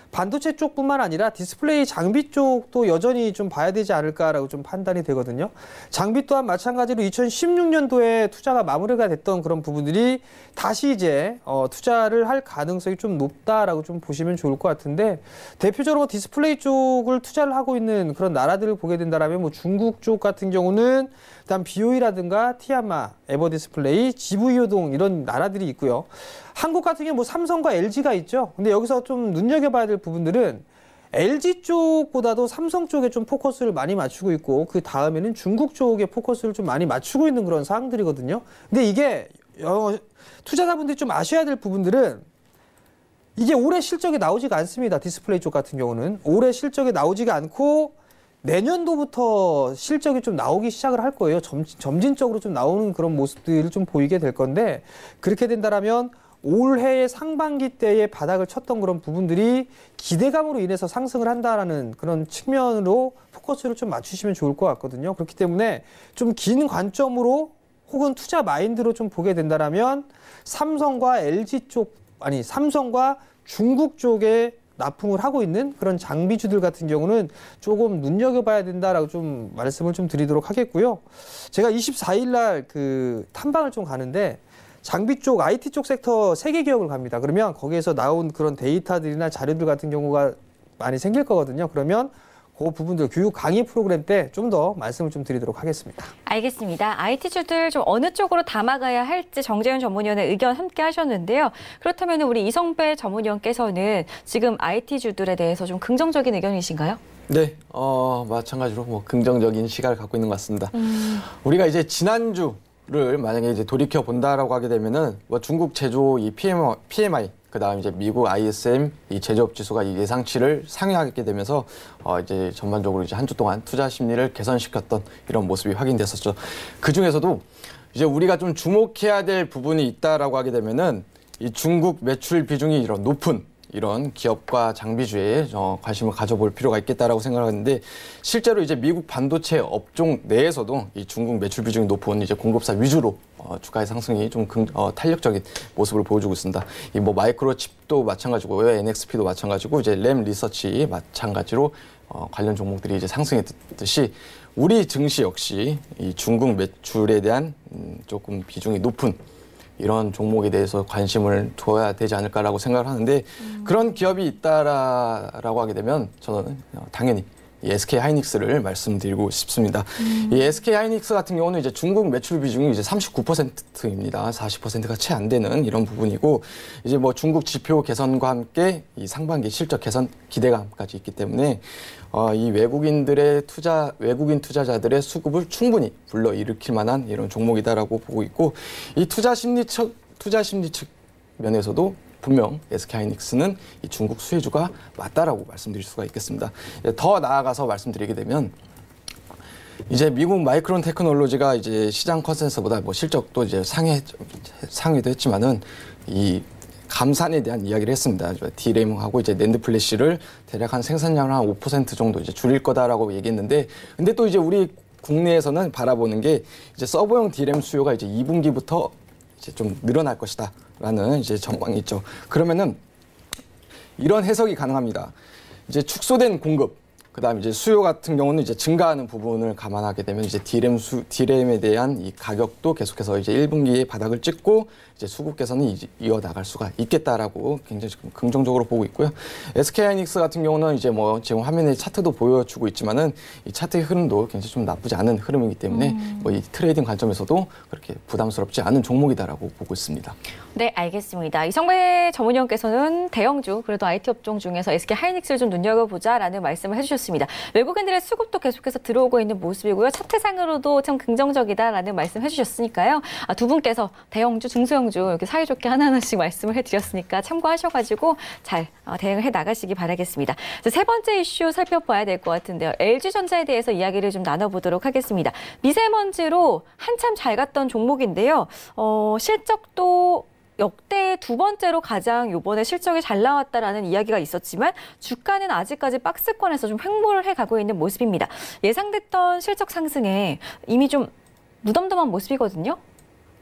반도체 쪽뿐만 아니라 디스플레이 장비 쪽도 여전히 좀 봐야 되지 않을까라고 좀 판단이 되거든요. 장비 또한 마찬가지로 2016년도에 투자가 마무리가 됐던 그런 부분들이 다시 이제 투자를 할 가능성이 좀 높다라고 좀 보시면 좋을 것 같은데 대표적으로 디스플레이 쪽을 투자를 하고 있는 그런 나라들을 보게 된다라면 뭐 중국 쪽 같은 경우는 일단 BOE라든가 티아마, 에버디스플레이, GV효동 이런 나라들이 있고요. 한국 같은 경우 뭐 삼성과 LG가 있죠. 근데 여기서 좀 눈여겨봐야 될 부분들은 LG 쪽보다도 삼성 쪽에 좀 포커스를 많이 맞추고 있고 그 다음에는 중국 쪽에 포커스를 좀 많이 맞추고 있는 그런 상황들이거든요. 근데 이게 투자자분들이 좀 아셔야 될 부분들은 이게 올해 실적이 나오지가 않습니다. 디스플레이 쪽 같은 경우는 올해 실적이 나오지가 않고 내년도부터 실적이 좀 나오기 시작을 할 거예요. 점진적으로 좀 나오는 그런 모습들을 좀 보이게 될 건데 그렇게 된다라면 올해의 상반기 때의 바닥을 쳤던 그런 부분들이 기대감으로 인해서 상승을 한다라는 그런 측면으로 포커스를 좀 맞추시면 좋을 것 같거든요. 그렇기 때문에 좀 긴 관점으로 혹은 투자 마인드로 좀 보게 된다라면 삼성과 LG 쪽, 아니 삼성과 중국 쪽에 납품을 하고 있는 그런 장비주들 같은 경우는 조금 눈여겨봐야 된다라고 좀 말씀을 좀 드리도록 하겠고요. 제가 24일 날 그 탐방을 좀 가는데 장비 쪽, IT 쪽 섹터 3개 기업을 갑니다. 그러면 거기에서 나온 그런 데이터들이나 자료들 같은 경우가 많이 생길 거거든요. 그러면 그 부분들 교육 강의 프로그램 때 좀 더 말씀을 좀 드리도록 하겠습니다. 알겠습니다. IT주들 좀 어느 쪽으로 담아가야 할지 정재훈 전문위원의 의견 함께 하셨는데요. 그렇다면 우리 이성배 전문위원께서는 지금 IT주들에 대해서 좀 긍정적인 의견이신가요? 네, 마찬가지로 뭐 긍정적인 시각을 갖고 있는 것 같습니다. 우리가 이제 지난주를 만약에 이제 돌이켜 본다라고 하게 되면은 뭐 중국 제조 이 PMI 그다음 이제 미국 ISM 이 제조업 지수가 이 예상치를 상회하게 되면서 이제 전반적으로 이제 한 주 동안 투자 심리를 개선시켰던 이런 모습이 확인됐었죠. 그 중에서도 이제 우리가 좀 주목해야 될 부분이 있다라고 하게 되면은 이 중국 매출 비중이 이런 높은 이런 기업과 장비주에 관심을 가져볼 필요가 있겠다라고 생각하는데 실제로 이제 미국 반도체 업종 내에서도 이 중국 매출 비중이 높은 이제 공급사 위주로 주가의 상승이 좀 탄력적인 모습을 보여주고 있습니다. 이 뭐 마이크로칩도 마찬가지고요, NXP도 마찬가지고 이제 램 리서치 마찬가지로 관련 종목들이 이제 상승했듯이 우리 증시 역시 이 중국 매출에 대한 조금 비중이 높은 이런 종목에 대해서 관심을 둬야 되지 않을까라고 생각을 하는데 그런 기업이 있다라고 하게 되면 저는 당연히 이 SK 하이닉스를 말씀드리고 싶습니다. 이 SK 하이닉스 같은 경우는 이제 중국 매출 비중이 이제 39%입니다. 40%가 채 안 되는 이런 부분이고 이제 뭐 중국 지표 개선과 함께 이 상반기 실적 개선 기대감까지 있기 때문에 이 외국인 투자자들의 수급을 충분히 불러일으킬 만한 이런 종목이다라고 보고 있고 이 투자 심리 측 면에서도 분명 SK하이닉스는 이 중국 수혜주가 맞다라고 말씀드릴 수가 있겠습니다. 더 나아가서 말씀드리게 되면 이제 미국 마이크론 테크놀로지가 이제 시장 컨센서스보다 뭐 실적도 이제 상회도 했지만은 이 감산에 대한 이야기를 했습니다. D램하고 이제 낸드 플래시를 대략 한 생산량을 한 5% 정도 이제 줄일 거다라고 얘기했는데, 근데 또 이제 우리 국내에서는 바라보는 게 이제 서버용 D램 수요가 이제 2분기부터 이제 좀 늘어날 것이다라는 이제 전망이 있죠. 그러면은 이런 해석이 가능합니다. 이제 축소된 공급, 그다음 이제 수요 같은 경우는 이제 증가하는 부분을 감안하게 되면 이제 D램에 대한 이 가격도 계속해서 이제 1분기에 바닥을 찍고 이제 수급 개선이 이어 나갈 수가 있겠다라고 굉장히 지금 긍정적으로 보고 있고요. SK하이닉스 같은 경우는 이제 뭐 지금 화면에 차트도 보여주고 있지만은 이 차트의 흐름도 굉장히 좀 나쁘지 않은 흐름이기 때문에 뭐 이 트레이딩 관점에서도 그렇게 부담스럽지 않은 종목이다라고 보고 있습니다. 네, 알겠습니다. 이성배 전문위원께서는 대형주, 그래도 IT 업종 중에서 SK하이닉스를 좀 눈여겨보자라는 말씀을 해주셨습니다. 외국인들의 수급도 계속해서 들어오고 있는 모습이고요. 차트상으로도 참 긍정적이다라는 말씀 해주셨으니까요. 두 분께서 대형주, 중소형주 이렇게 사이좋게 하나하나씩 말씀을 해드렸으니까 참고하셔가지고 잘 대응을 해 나가시기 바라겠습니다. 세 번째 이슈 살펴봐야 될 것 같은데요. LG전자에 대해서 이야기를 좀 나눠보도록 하겠습니다. 미세먼지로 한참 잘 갔던 종목인데요. 실적도 역대 두 번째로 가장 이번에 실적이 잘 나왔다라는 이야기가 있었지만 주가는 아직까지 박스권에서 좀 횡보를 해가고 있는 모습입니다. 예상됐던 실적 상승에 이미 좀 무덤덤한 모습이거든요.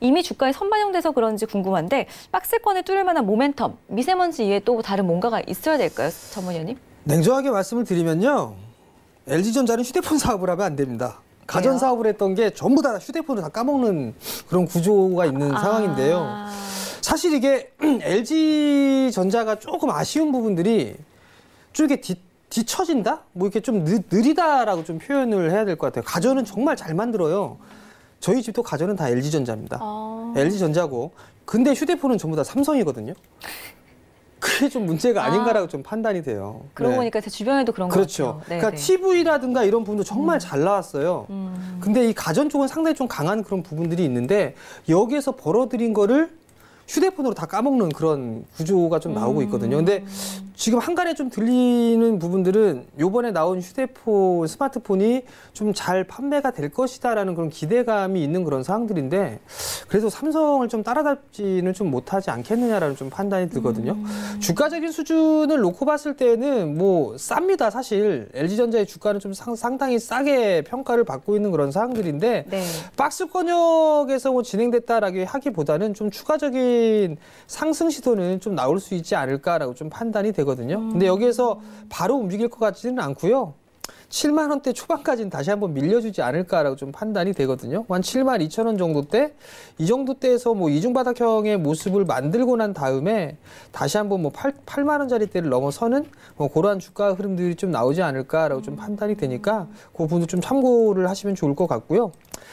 이미 주가에 선반영돼서 그런지 궁금한데 박스권을 뚫을 만한 모멘텀, 미세먼지 이외에 또 다른 뭔가가 있어야 될까요, 전문위원님? 냉정하게 말씀을 드리면요. LG전자는 휴대폰 사업을 하면 안 됩니다. 가전 사업을 했던 게 전부 다 휴대폰을 다 까먹는 그런 구조가 있는 상황인데요. 사실 이게 LG전자가 조금 아쉬운 부분들이 좀 이렇게 뒤처진다? 뭐 이렇게 좀 느리다라고 좀 표현을 해야 될 것 같아요. 가전은 정말 잘 만들어요. 저희 집도 가전은 다 LG전자입니다. LG전자고. 근데 휴대폰은 전부 다 삼성이거든요. 그게 좀 문제가 아닌가라고 좀 판단이 돼요. 그러고 보니까 제 주변에도 그런 거 그렇죠. 같아요. 그러니까 TV라든가 이런 부분도 정말 잘 나왔어요. 근데 이 가전 쪽은 상당히 좀 강한 그런 부분들이 있는데 여기에서 벌어들인 거를 휴대폰으로 다 까먹는 그런 구조가 좀 나오고 있거든요. 근데 지금 한간에 좀 들리는 부분들은 요번에 나온 스마트폰이 좀 잘 판매가 될 것이다라는 그런 기대감이 있는 그런 상황들인데 그래도 삼성을 좀 따라잡지는 좀 못하지 않겠느냐라는 좀 판단이 들거든요. 주가적인 수준을 놓고 봤을 때는 뭐 쌉니다. 사실 LG전자의 주가는 좀 상당히 싸게 평가를 받고 있는 그런 상황들인데 네. 박스권역에서 뭐 진행됐다라고 하기보다는 좀 추가적인 상승 시도는 좀 나올 수 있지 않을까라고 좀 판단이 되거든요. 근데 여기에서 바로 움직일 것 같지는 않고요. 7만 원대 초반까지는 다시 한번 밀려주지 않을까라고 좀 판단이 되거든요. 한 7만 2천 원 정도 대, 이 정도 대에서 뭐 이중바닥형의 모습을 만들고 난 다음에 다시 한번 뭐 8만 원짜리 대를 넘어서는 뭐 그러한 주가 흐름들이 좀 나오지 않을까라고 좀 판단이 되니까 그 부분도 좀 참고를 하시면 좋을 것 같고요.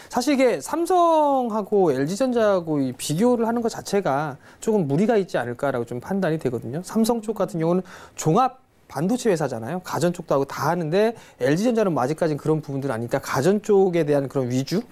사실 이게 삼성하고 LG전자하고 이 비교를 하는 것 자체가 조금 무리가 있지 않을까라고 좀 판단이 되거든요. 삼성 쪽 같은 경우는 종합 반도체 회사잖아요. 가전 쪽도 하고 다 하는데 LG전자는 뭐 아직까지는 그런 부분들은 아니니까 가전 쪽에 대한 그런 위주?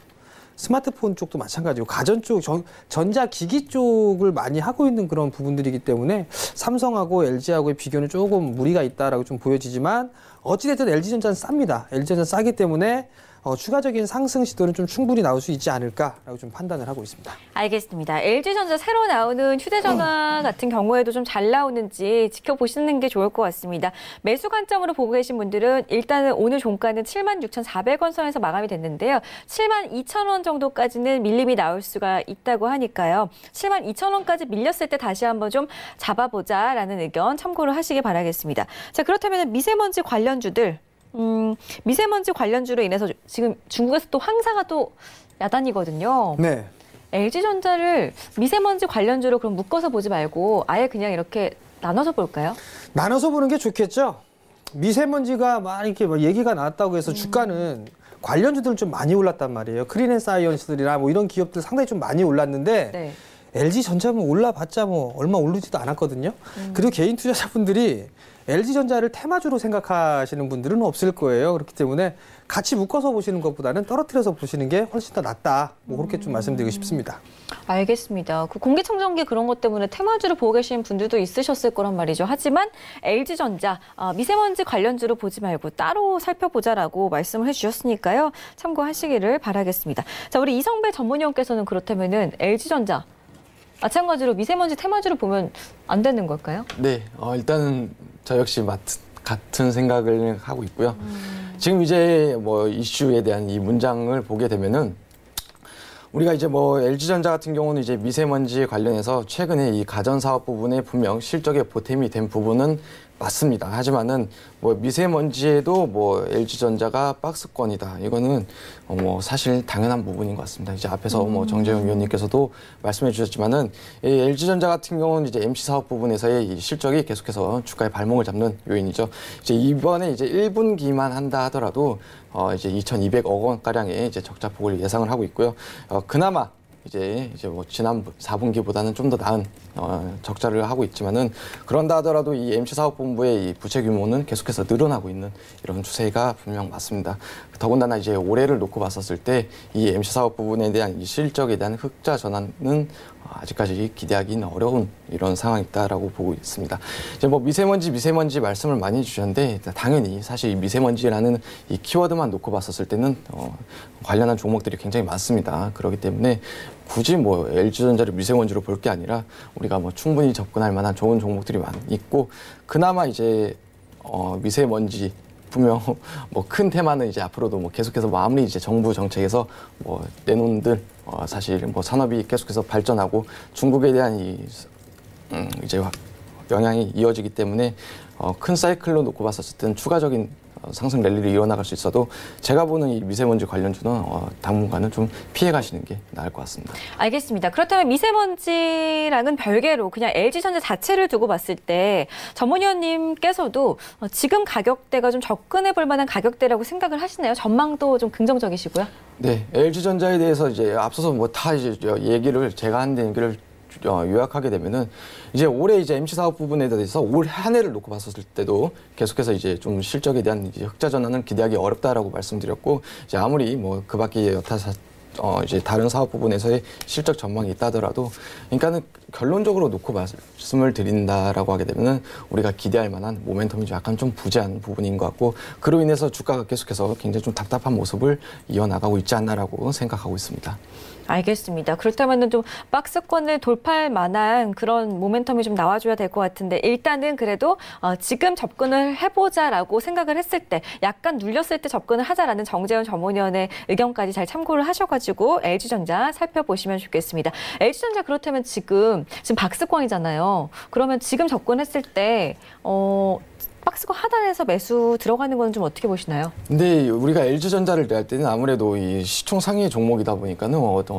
스마트폰 쪽도 마찬가지고 가전 쪽, 전자기기 쪽을 많이 하고 있는 그런 부분들이기 때문에 삼성하고 LG하고의 비교는 조금 무리가 있다라고 좀 보여지지만 어찌됐든 LG전자는 쌉니다. LG전자는 싸기 때문에 추가적인 상승 시도는 좀 충분히 나올 수 있지 않을까라고 좀 판단을 하고 있습니다. 알겠습니다. LG전자 새로 나오는 휴대전화 같은 경우에도 좀 잘 나오는지 지켜보시는 게 좋을 것 같습니다. 매수 관점으로 보고 계신 분들은 일단은 오늘 종가는 76,400원 선에서 마감이 됐는데요. 72,000원 정도까지는 밀림이 나올 수가 있다고 하니까요. 72,000원까지 밀렸을 때 다시 한번 좀 잡아보자라는 의견 참고를 하시기 바라겠습니다. 자, 그렇다면 미세먼지 관련주들 미세먼지 관련주로 인해서 지금 중국에서 또 황사가 또 야단이거든요. 네. LG전자를 미세먼지 관련주로 그럼 묶어서 보지 말고 아예 그냥 이렇게 나눠서 볼까요? 나눠서 보는 게 좋겠죠. 미세먼지가 막 이렇게 막 얘기가 나왔다고 해서 주가는 관련주들은 좀 많이 올랐단 말이에요. 크린앤사이언스들이나 뭐 이런 기업들 상당히 좀 많이 올랐는데 네. LG전자는 올라봤자 뭐 얼마 오르지도 않았거든요. 그리고 개인 투자자분들이 LG전자를 테마주로 생각하시는 분들은 없을 거예요. 그렇기 때문에 같이 묶어서 보시는 것보다는 떨어뜨려서 보시는 게 훨씬 더 낫다. 뭐 그렇게 좀 말씀드리고 싶습니다. 알겠습니다. 그 공기청정기 그런 것 때문에 테마주를 보고 계시는 분들도 있으셨을 거란 말이죠. 하지만 LG전자 미세먼지 관련주로 보지 말고 따로 살펴보자라고 말씀을 해주셨으니까요. 참고하시기를 바라겠습니다. 자, 우리 이성배 전문위원께서는 그렇다면은 LG전자 마찬가지로 미세먼지 테마주를 보면 안 되는 걸까요? 네, 일단은 저 역시 같은 생각을 하고 있고요. 지금 이제 뭐 이슈에 대한 이 문장을 보게 되면은 우리가 이제 뭐 LG전자 같은 경우는 이제 미세먼지에 관련해서 최근에 이 가전 사업 부분에 분명 실적에 보탬이 된 부분은 맞습니다. 하지만은 뭐 미세먼지에도 뭐 LG전자가 박스권이다. 이거는 뭐 사실 당연한 부분인 것 같습니다. 이제 앞에서 뭐 정재영 위원님께서도 말씀해 주셨지만은 이 LG전자 같은 경우는 이제 MC 사업 부분에서의 이 실적이 계속해서 주가의 발목을 잡는 요인이죠. 이제 이번에 이제 1분기만 한다 하더라도 이제 2,200억 원 가량의 이제 적자폭을 예상을 하고 있고요. 그나마 이제 뭐 지난 4분기보다는 좀 더 나은 적자를 하고 있지만은 그런다 하더라도 이 MC 사업본부의 이 부채 규모는 계속해서 늘어나고 있는 이런 추세가 분명 맞습니다. 더군다나 이제 올해를 놓고 봤었을 때 이 MC 사업 부분에 대한 이 실적에 대한 흑자 전환은 아직까지 기대하기는 어려운 이런 상황이다라고 보고 있습니다. 이제 뭐 미세먼지 말씀을 많이 해주셨는데 당연히 사실 이 미세먼지라는 이 키워드만 놓고 봤었을 때는 관련한 종목들이 굉장히 많습니다. 그렇기 때문에 굳이 뭐 LG전자를 미세먼지로 볼 게 아니라 우리가 뭐 충분히 접근할 만한 좋은 종목들이 많이 있고 그나마 이제 미세먼지 분명 뭐 큰 테마는 이제 앞으로도 뭐 계속해서 뭐 아무리 이제 정부 정책에서 뭐 내놓은들 사실 뭐 산업이 계속해서 발전하고 중국에 대한 이제 영향이 이어지기 때문에 큰 사이클로 놓고 봤었을 때는 추가적인 상승 랠리를 이어나갈 수 있어도 제가 보는 이 미세먼지 관련주는 당분간은 좀 피해 가시는 게 나을 것 같습니다. 알겠습니다. 그렇다면 미세먼지랑은 별개로 그냥 LG전자 자체를 두고 봤을 때 전문위원님께서도 지금 가격대가 좀 접근해 볼 만한 가격대라고 생각을 하시나요? 전망도 좀 긍정적이시고요. 네, LG전자에 대해서 이제 앞서서 뭐 다 이제 제가 한 얘기를 요약하게 되면은 이제 올해 이제 MC 사업 부분에 대해서 올 한 해를 놓고 봤었을 때도 계속해서 이제 좀 실적에 대한 이제 흑자 전환을 기대하기 어렵다라고 말씀드렸고 이제 아무리 뭐 그 밖에 이제 다른 사업 부분에서의 실적 전망이 있다더라도, 그러니까는 결론적으로 놓고 말씀을 드린다라고 하게 되면은 우리가 기대할 만한 모멘텀이 약간 좀 부재한 부분인 것 같고, 그로 인해서 주가가 계속해서 굉장히 좀 답답한 모습을 이어나가고 있지 않나라고 생각하고 있습니다. 알겠습니다. 그렇다면 좀 박스권을 돌파할 만한 그런 모멘텀이 좀 나와줘야 될 것 같은데, 일단은 그래도 지금 접근을 해보자라고 생각을 했을 때, 약간 눌렸을 때 접근을 하자라는 정재훈 전문위원의 의견까지 잘 참고를 하셔가지고 LG전자 살펴보시면 좋겠습니다. LG전자 그렇다면 지금 박스권이잖아요. 그러면 지금 접근했을 때 박스권 하단에서 매수 들어가는 건 좀 어떻게 보시나요? 근데 우리가 LG전자를 대할 때는 아무래도 이 시총 상위 종목이다 보니까는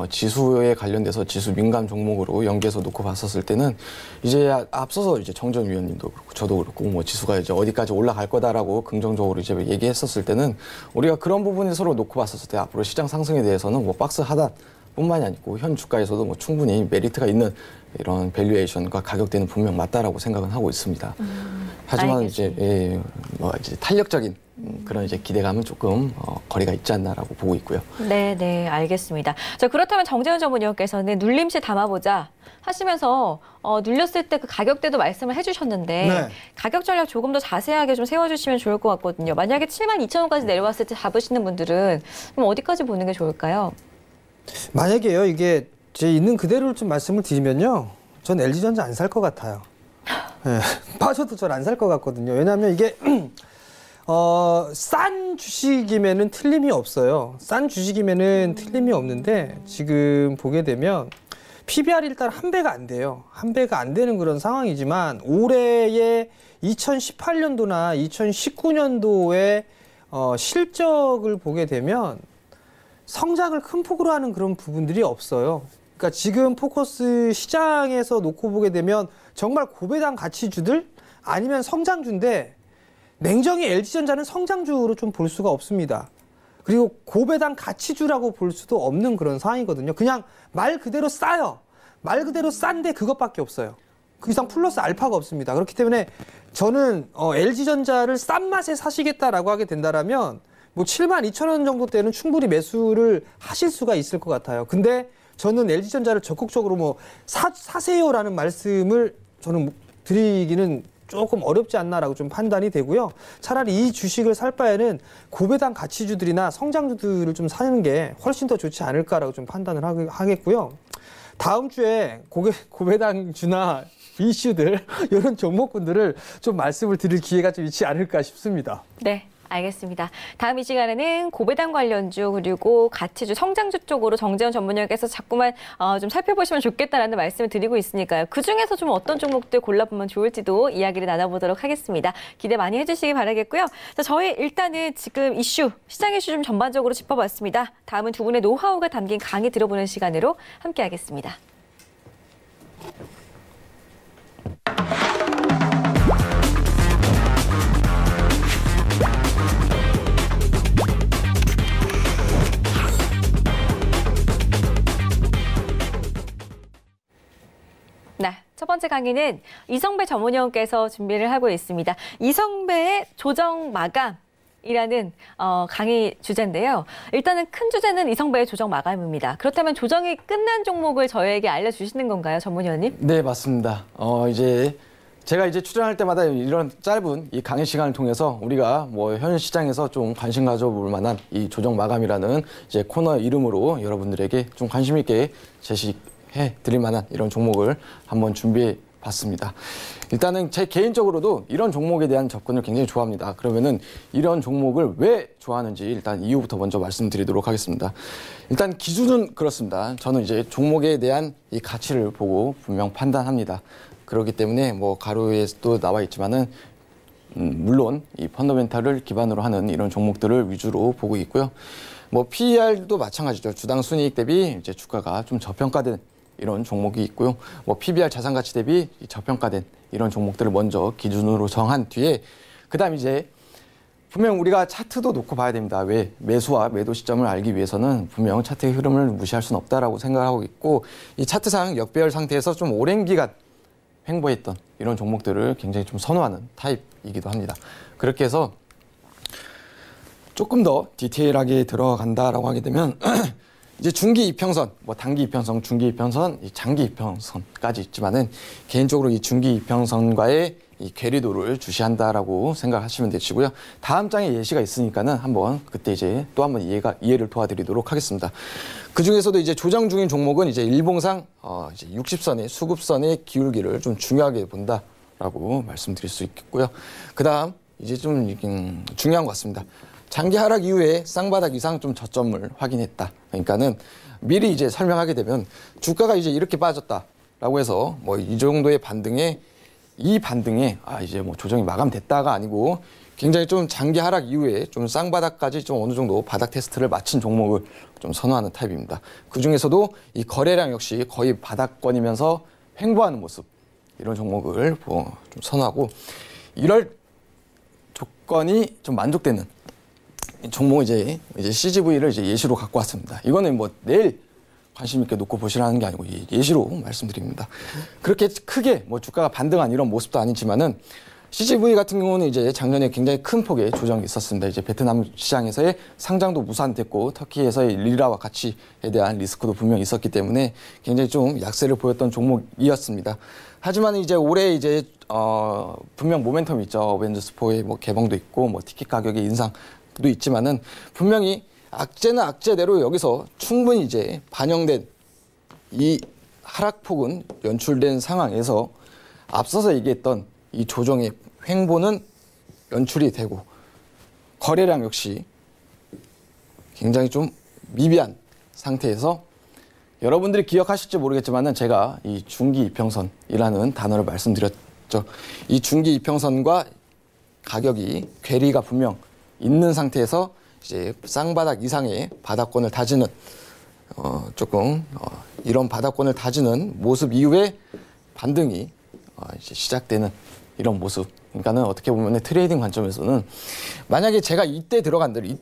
지수에 관련돼서 지수 민감 종목으로 연계해서 놓고 봤었을 때는 이제 앞서서 이제 정전 위원님도 그렇고 저도 그렇고 뭐 지수가 이제 어디까지 올라갈 거다라고 긍정적으로 이제 얘기했었을 때는 우리가 그런 부분에 서로 놓고 봤었을 때 앞으로 시장 상승에 대해서는 뭐 박스 하단 뿐만이 아니고 현 주가에서도 뭐 충분히 메리트가 있는 이런 밸류에이션과 가격대는 분명 맞다라고 생각은 하고 있습니다. 하지만 알겠습니다. 이제 탄력적인 그런 이제 기대감은 조금 거리가 있지 않나라고 보고 있고요. 네, 알겠습니다. 자, 그렇다면 정재훈 전문위원께서는 눌림시 담아보자 하시면서 눌렸을 때 그 가격대도 말씀을 해주셨는데 네. 가격 전략 조금 더 자세하게 좀 세워주시면 좋을 것 같거든요. 만약에 72,000원까지 내려왔을 때 잡으시는 분들은 그럼 어디까지 보는 게 좋을까요? 만약에요, 이게 제 있는 그대로를 좀 말씀을 드리면요, 전 LG전자 안 살 것 같아요. 네, 빠져도 전 안 살 것 같거든요. 왜냐하면 이게 싼 주식이면은 틀림이 없어요. 싼 주식이면은 틀림이 없는데 지금 보게 되면 PBR이 일단 한 배가 안 돼요. 한 배가 안 되는 그런 상황이지만 올해의 2018년도나 2019년도의 실적을 보게 되면 성장을 큰 폭으로 하는 그런 부분들이 없어요. 그러니까 지금 포커스 시장에서 놓고 보게 되면 정말 고배당 가치주들 아니면 성장주인데 냉정히 LG전자는 성장주로 좀 볼 수가 없습니다. 그리고 고배당 가치주라고 볼 수도 없는 그런 상황이거든요. 그냥 말 그대로 싸요. 말 그대로 싼데 그것밖에 없어요. 그 이상 플러스 알파가 없습니다. 그렇기 때문에 저는 LG전자를 싼 맛에 사시겠다라고 하게 된다라면 뭐 72,000원 정도 때는 충분히 매수를 하실 수가 있을 것 같아요. 근데 저는 LG전자를 적극적으로 뭐 사세요라는 말씀을 저는 드리기는 조금 어렵지 않나라고 좀 판단이 되고요. 차라리 이 주식을 살 바에는 고배당 가치주들이나 성장주들을 좀 사는 게 훨씬 더 좋지 않을까라고 좀 판단을 하겠고요. 다음 주에 고배당주나 이슈들 이런 종목군들을 좀 말씀을 드릴 기회가 좀 있지 않을까 싶습니다. 네. 알겠습니다. 다음 이 시간에는 고배당 관련주 그리고 가치주, 성장주 쪽으로 정재훈 전문위원께서 자꾸만 좀 살펴보시면 좋겠다라는 말씀을 드리고 있으니까요. 그중에서 좀 어떤 종목들 골라보면 좋을지도 이야기를 나눠보도록 하겠습니다. 기대 많이 해주시기 바라겠고요. 자, 저희 일단은 지금 시장 이슈 좀 전반적으로 짚어봤습니다. 다음은 두 분의 노하우가 담긴 강의 들어보는 시간으로 함께하겠습니다. 네, 첫 번째 강의는 이성배 전문위원께서 준비를 하고 있습니다. 이성배의 조정 마감이라는 강의 주제인데요. 일단은 큰 주제는 이성배의 조정 마감입니다. 그렇다면 조정이 끝난 종목을 저희에게 알려주시는 건가요, 전문위원님? 네, 맞습니다. 이제 제가 이제 출연할 때마다 이런 짧은 이 강의 시간을 통해서 우리가 뭐 현 시장에서 좀 관심 가져볼 만한 이 조정 마감이라는 이제 코너 이름으로 여러분들에게 좀 관심 있게 제시해 드릴 만한 이런 종목을 한번 준비해 봤습니다. 일단은 제 개인적으로도 이런 종목에 대한 접근을 굉장히 좋아합니다. 그러면은 이런 종목을 왜 좋아하는지 일단 이유부터 먼저 말씀드리도록 하겠습니다. 일단 기준은 그렇습니다. 저는 이제 종목에 대한 이 가치를 보고 분명 판단합니다. 그렇기 때문에 뭐 가로에도 나와 있지만은 물론 이 펀더멘탈을 기반으로 하는 이런 종목들을 위주로 보고 있고요. 뭐 PER도 마찬가지죠. 주당 순이익 대비 이제 주가가 좀 저평가된 이런 종목이 있고요. 뭐 PBR 자산 가치 대비 저평가된 이런 종목들을 먼저 기준으로 정한 뒤에 그다음 이제 분명 우리가 차트도 놓고 봐야 됩니다. 왜 매수와 매도 시점을 알기 위해서는 분명 차트의 흐름을 무시할 수는 없다라고 생각하고 있고 이 차트상 역배열 상태에서 좀 오랜 기간 횡보했던 이런 종목들을 굉장히 좀 선호하는 타입이기도 합니다. 그렇게 해서 조금 더 디테일하게 들어간다라고 하게 되면 이제 중기 이평선, 뭐 단기 이평선, 중기 이평선, 이 장기 이평선까지 있지만은 개인적으로 이 중기 이평선과의 이 괴리도를 주시한다라고 생각하시면 되시고요. 다음 장에 예시가 있으니까는 한번 그때 이제 또 한번 이해를 도와드리도록 하겠습니다. 그 중에서도 이제 조정 중인 종목은 이제 일봉상 이제 60선의 수급선의 기울기를 좀 중요하게 본다라고 말씀드릴 수 있겠고요. 그다음 이제 좀 중요한 것 같습니다. 장기 하락 이후에 쌍바닥 이상 좀 저점을 확인했다. 그러니까는 미리 이제 설명하게 되면 주가가 이제 이렇게 빠졌다라고 해서 뭐 이 정도의 반등에 이제 뭐 조정이 마감됐다가 아니고 굉장히 좀 장기 하락 이후에 좀 쌍바닥까지 좀 어느 정도 바닥 테스트를 마친 종목을 좀 선호하는 타입입니다. 그 중에서도 이 거래량 역시 거의 바닥권이면서 횡보하는 모습 이런 종목을 좀 선호하고 이럴 조건이 좀 만족되는 종목 이제 CGV를 이제 예시로 갖고 왔습니다. 이거는 뭐 내일 관심 있게 놓고 보시라는 게 아니고 예시로 말씀드립니다. 그렇게 크게 뭐 주가가 반등한 이런 모습도 아니지만은 CGV 같은 경우는 이제 작년에 굉장히 큰 폭의 조정이 있었습니다. 이제 베트남 시장에서의 상장도 무산됐고 터키에서의 리라와 가치에 대한 리스크도 분명히 있었기 때문에 굉장히 좀 약세를 보였던 종목이었습니다. 하지만 이제 올해 이제 분명 모멘텀이 있죠. 어벤져스4의 뭐 개봉도 있고 뭐 티켓 가격의 인상도 있지만은 분명히 악재는 악재대로 여기서 충분히 이제 반영된 이 하락폭은 연출된 상황에서 앞서서 얘기했던 이 조정의 횡보는 연출이 되고 거래량 역시 굉장히 좀 미비한 상태에서 여러분들이 기억하실지 모르겠지만은 제가 이 중기 이평선이라는 단어를 말씀드렸죠. 이 중기 이평선과 가격이 괴리가 분명 있는 상태에서 이제 쌍바닥 이상의 바닥권을 다지는 이런 바닥권을 다지는 모습 이후에 반등이 이제 시작되는 이런 모습. 그러니까는 어떻게 보면 트레이딩 관점에서는 만약에 제가 이때 들어간들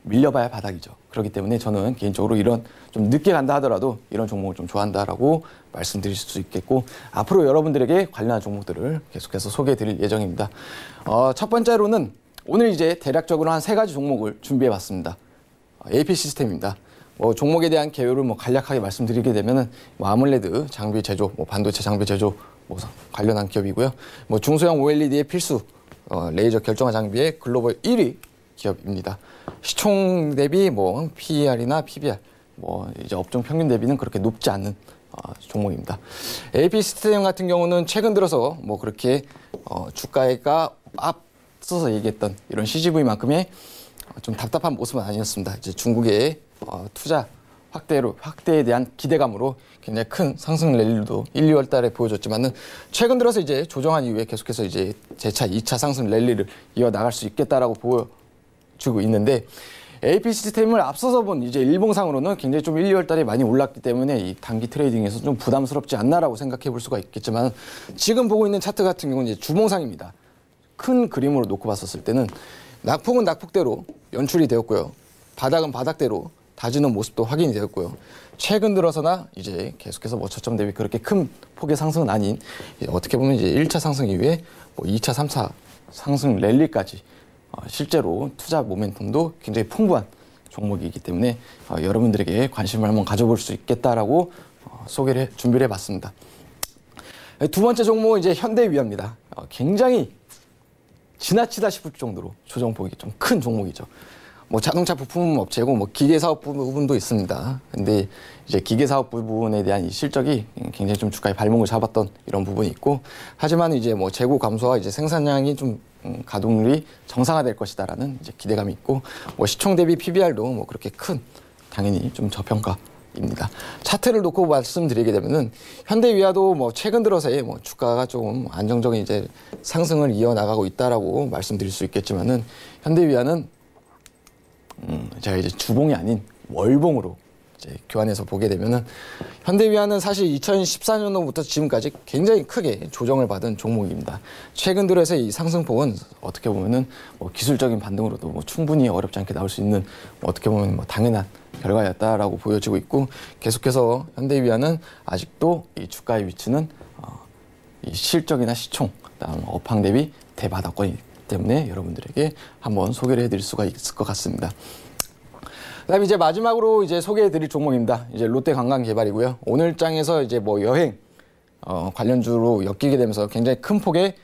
밀려봐야 바닥이죠. 그렇기 때문에 저는 개인적으로 이런 좀 늦게 간다 하더라도 이런 종목을 좀 좋아한다라고 말씀드릴 수 있겠고 앞으로 여러분들에게 관련한 종목들을 계속해서 소개해드릴 예정입니다. 첫 번째로는 오늘 이제 대략적으로 한 3가지 종목을 준비해봤습니다. AP 시스템입니다. 뭐 종목에 대한 개요를 뭐 간략하게 말씀드리게 되면은 뭐 아몰레드 장비 제조, 뭐 반도체 장비 제조 뭐 관련한 기업이고요. 뭐 중소형 OLED의 필수 레이저 결정화 장비의 글로벌 1위 기업입니다. 시총 대비 뭐 PER이나 PBR 뭐 이제 업종 평균 대비는 그렇게 높지 않는 종목입니다. AP 시스템 같은 경우는 최근 들어서 뭐 그렇게 주가가 앞서서 얘기했던 이런 CGV만큼의 좀 답답한 모습은 아니었습니다. 이제 중국의 투자 확대에 대한 기대감으로 굉장히 큰 상승 랠리도 1, 2월 달에 보여줬지만은 최근 들어서 이제 조정한 이후에 계속해서 이제 재차 2차 상승 랠리를 이어나갈 수 있겠다라고 보여주고 있는데 AP 시스템을 앞서서 본 이제 일봉상으로는 굉장히 좀 1, 2월 달에 많이 올랐기 때문에 이 단기 트레이딩에서 좀 부담스럽지 않나라고 생각해 볼 수가 있겠지만 지금 보고 있는 차트 같은 경우는 이제 주봉상입니다. 큰 그림으로 놓고 봤었을 때는 낙폭은 낙폭대로 연출이 되었고요. 바닥은 바닥대로 다지는 모습도 확인이 되었고요. 최근 들어서나 이제 계속해서 뭐 저점 대비 그렇게 큰 폭의 상승은 아닌 어떻게 보면 이제 1차 상승 이후에 뭐 2차, 3차 상승 랠리까지 실제로 투자 모멘텀도 굉장히 풍부한 종목이기 때문에 여러분들에게 관심을 한번 가져볼 수 있겠다라고 준비를 해봤습니다. 두 번째 종목은 이제 현대위아입니다. 굉장히 지나치다 싶을 정도로 조정폭이 좀 큰 종목이죠. 뭐 자동차 부품 업체고 뭐 기계 사업 부분도 있습니다. 근데 이제 기계 사업 부분에 대한 이 실적이 굉장히 좀 주가의 발목을 잡았던 이런 부분이 있고, 하지만 이제 뭐 재고 감소와 이제 생산량이 좀 가동률이 정상화될 것이다라는 이제 기대감이 있고, 뭐 시총 대비 PBR도 뭐 그렇게 큰 당연히 좀 저평가입니다. 차트를 놓고 말씀드리게 되면은 현대위아도 뭐 최근 들어서의 뭐 주가가 조금 안정적인 이제 상승을 이어나가고 있다라고 말씀드릴 수 있겠지만은 현대위아는 제가 이제 주봉이 아닌 월봉으로 이제 교환해서 보게 되면은 현대위아는 사실 2014년도부터 지금까지 굉장히 크게 조정을 받은 종목입니다. 최근 들어서의 이 상승폭은 어떻게 보면은 뭐 기술적인 반등으로도 뭐 충분히 어렵지 않게 나올 수 있는 뭐 어떻게 보면 뭐 당연한 결과였다라고 보여지고 있고, 계속해서 현대위아는 아직도 이 주가의 위치는 이 실적이나 시총, 그다음 업황 대비 대바닥권이기 때문에 여러분들에게 한번 소개를 해드릴 수가 있을 것 같습니다. 그다음에 이제 마지막으로 이제 소개해드릴 종목입니다. 이제 롯데관광개발이고요. 오늘 장에서 이제 뭐 여행 관련주로 엮이게 되면서 굉장히 큰 폭의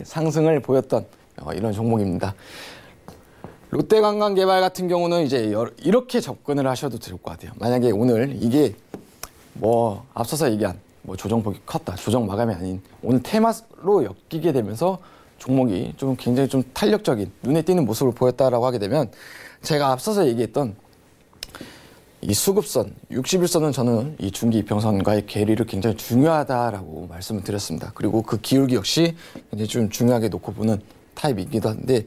상승을 보였던 이런 종목입니다. 롯데관광개발 같은 경우는 이제 이렇게 접근을 하셔도 될 것 같아요. 만약에 오늘 이게 뭐 앞서서 얘기한 뭐 조정폭이 컸다, 조정 마감이 아닌 오늘 테마로 엮이게 되면서 종목이 좀 굉장히 좀 탄력적인 눈에 띄는 모습을 보였다라고 하게 되면 제가 앞서서 얘기했던 이 수급선, 61선은 저는 이 중기 이평선과의 괴리를 굉장히 중요하다라고 말씀을 드렸습니다. 그리고 그 기울기 역시 굉장히 좀 중요하게 놓고 보는 타입이기도 한데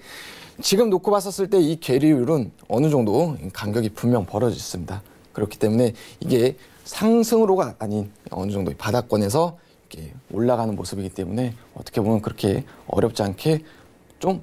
지금 놓고 봤었을 때 이 괴리율은 어느 정도 간격이 분명 벌어져 있습니다. 그렇기 때문에 이게 상승으로가 아닌 어느 정도 바닥권에서 이렇게 올라가는 모습이기 때문에 어떻게 보면 그렇게 어렵지 않게 좀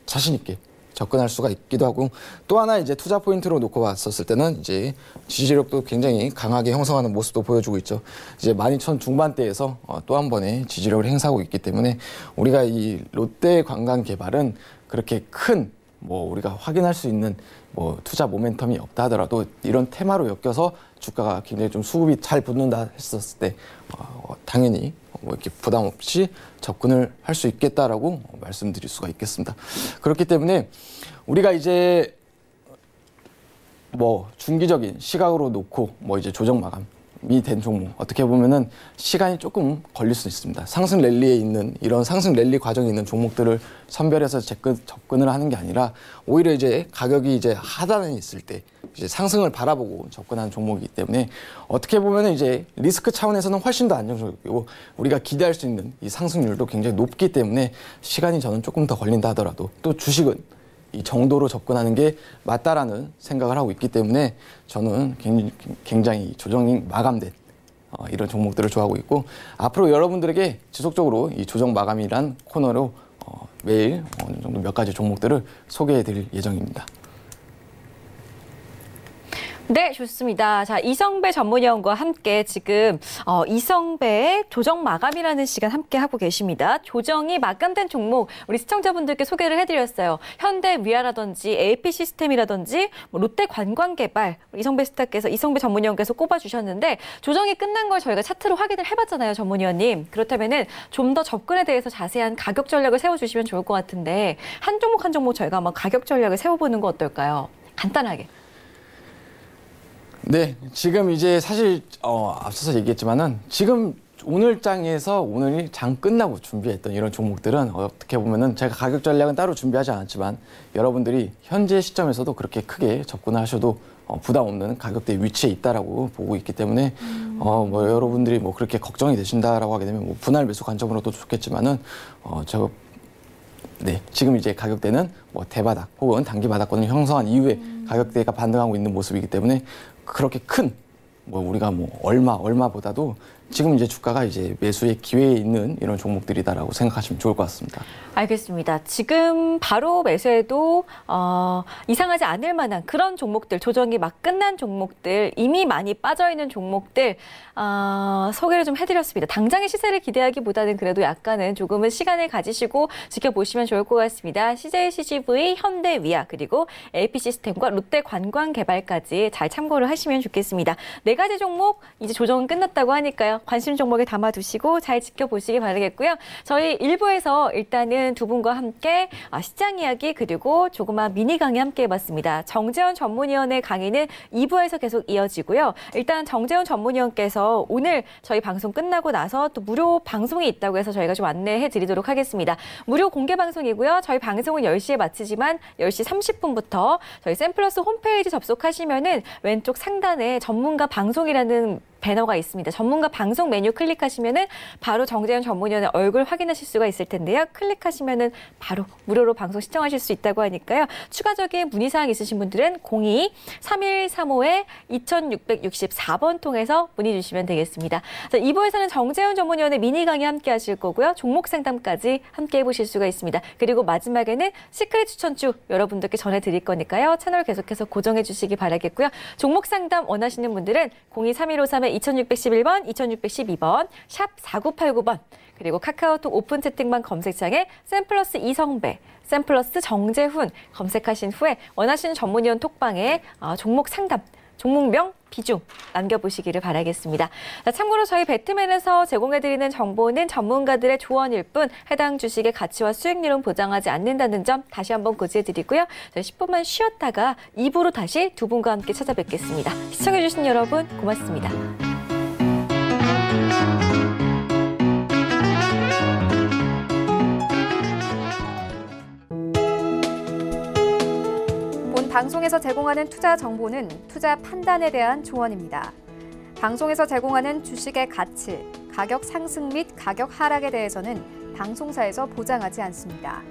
자신 있게 접근할 수가 있기도 하고 또 하나 이제 투자 포인트로 놓고 봤었을 때는 이제 지지력도 굉장히 강하게 형성하는 모습도 보여주고 있죠. 이제 12,000 중반대에서 또 한 번의 지지력을 행사하고 있기 때문에 우리가 이 롯데관광개발은 그렇게 큰 뭐 우리가 확인할 수 있는 뭐 투자 모멘텀이 없다 하더라도 이런 테마로 엮여서 주가가 굉장히 좀 수급이 잘 붙는다 했었을 때 당연히 뭐 이렇게 부담 없이 접근을 할 수 있겠다라고 말씀드릴 수가 있겠습니다. 그렇기 때문에 우리가 이제 뭐 중기적인 시각으로 놓고 뭐 이제 조정 마감이 된 종목 어떻게 보면은 시간이 조금 걸릴 수 있습니다. 상승 랠리에 있는 이런 상승 랠리 과정에 있는 종목들을 선별해서 접근을 하는 게 아니라 오히려 이제 가격이 이제 하단에 있을 때 이제 상승을 바라보고 접근하는 종목이기 때문에 어떻게 보면은 이제 리스크 차원에서는 훨씬 더 안정적이고 우리가 기대할 수 있는 이 상승률도 굉장히 높기 때문에 시간이 저는 조금 더 걸린다 하더라도 또 주식은 이 정도로 접근하는 게 맞다라는 생각을 하고 있기 때문에 저는 굉장히 조정이 마감된 이런 종목들을 좋아하고 있고 앞으로 여러분들에게 지속적으로 이 조정 마감이란 코너로 매일 어느 정도 몇 가지 종목들을 소개해 드릴 예정입니다. 네, 좋습니다. 자, 이성배 전문위원과 함께 지금 이성배의 조정 마감이라는 시간 함께 하고 계십니다. 조정이 마감된 종목 우리 시청자분들께 소개를 해드렸어요. 현대위아라든지 AP시스템이라든지 뭐 롯데관광개발 이성배 스타께서 이성배 전문위원께서 꼽아주셨는데 조정이 끝난 걸 저희가 차트로 확인을 해봤잖아요, 전문위원님. 그렇다면은 좀 더 접근에 대해서 자세한 가격 전략을 세워주시면 좋을 것 같은데 한 종목 한 종목 저희가 한번 가격 전략을 세워보는 거 어떨까요? 간단하게. 네, 지금 이제 사실 앞서서 얘기했지만은 지금 오늘 장에서 오늘이 장 끝나고 준비했던 이런 종목들은 어떻게 보면은 제가 가격 전략은 따로 준비하지 않았지만 여러분들이 현재 시점에서도 그렇게 크게 접근하셔도 부담 없는 가격대 위치에 있다라고 보고 있기 때문에 뭐 여러분들이 뭐 그렇게 걱정이 되신다라고 하게 되면 뭐 분할 매수 관점으로도 좋겠지만은 네, 지금 이제 가격대는 뭐 대바닥 혹은 단기 바닥권을 형성한 이후에 가격대가 반등하고 있는 모습이기 때문에 그렇게 큰 뭐 우리가 뭐 얼마보다도 지금 이제 주가가 이제 매수의 기회에 있는 이런 종목들이다라고 생각하시면 좋을 것 같습니다. 알겠습니다. 지금 바로 매수해도 이상하지 않을 만한 그런 종목들, 조정이 막 끝난 종목들, 이미 많이 빠져있는 종목들 소개를 좀 해드렸습니다. 당장의 시세를 기대하기보다는 그래도 약간은 조금은 시간을 가지시고 지켜보시면 좋을 것 같습니다. CJCGV, 현대위아, 그리고 AP시스템과 롯데관광개발까지 잘 참고를 하시면 좋겠습니다. 4가지 종목 이제 조정은 끝났다고 하니까요. 관심 종목에 담아두시고 잘 지켜보시기 바라겠고요. 저희 1부에서 일단은 두 분과 함께 시장 이야기 그리고 조그만 미니 강의 함께 해봤습니다. 정재훈 전문위원의 강의는 2부에서 계속 이어지고요. 일단 정재훈 전문위원께서 오늘 저희 방송 끝나고 나서 또 무료 방송이 있다고 해서 저희가 좀 안내해 드리도록 하겠습니다. 무료 공개 방송이고요. 저희 방송은 10시에 마치지만 10시 30분부터 저희 샘플러스 홈페이지 접속하시면은 왼쪽 상단에 전문가 방송이라는 배너가 있습니다. 전문가 방송 메뉴 클릭하시면은 바로 정재훈 전문위원의 얼굴 확인하실 수가 있을 텐데요. 클릭하시면은 바로 무료로 방송 시청하실 수 있다고 하니까요. 추가적인 문의사항 있으신 분들은 02-3135-2664번 통해서 문의 주시면 되겠습니다. 자, 2부에서는 정재훈 전문위원의 미니 강의 함께 하실 거고요. 종목 상담까지 함께 해보실 수가 있습니다. 그리고 마지막에는 시크릿 추천주 여러분들께 전해드릴 거니까요. 채널 계속해서 고정해 주시기 바라겠고요. 종목 상담 원하시는 분들은 02-3153 2611번, 2612번, 샵 4989번, 그리고 카카오톡 오픈 채팅방 검색창에 샘플러스 이성배, 샘플러스 정재훈 검색하신 후에 원하시는 전문위원 톡방에 종목 상담, 종목명, 비중 남겨보시기를 바라겠습니다. 참고로 저희 배트맨에서 제공해드리는 정보는 전문가들의 조언일 뿐 해당 주식의 가치와 수익률은 보장하지 않는다는 점 다시 한번 고지해드리고요. 10분만 쉬었다가 2부로 다시 두 분과 함께 찾아뵙겠습니다. 시청해주신 여러분 고맙습니다. 방송에서 제공하는 투자 정보는 투자 판단에 대한 조언입니다. 방송에서 제공하는 주식의 가치, 가격 상승 및 가격 하락에 대해서는 방송사에서 보장하지 않습니다.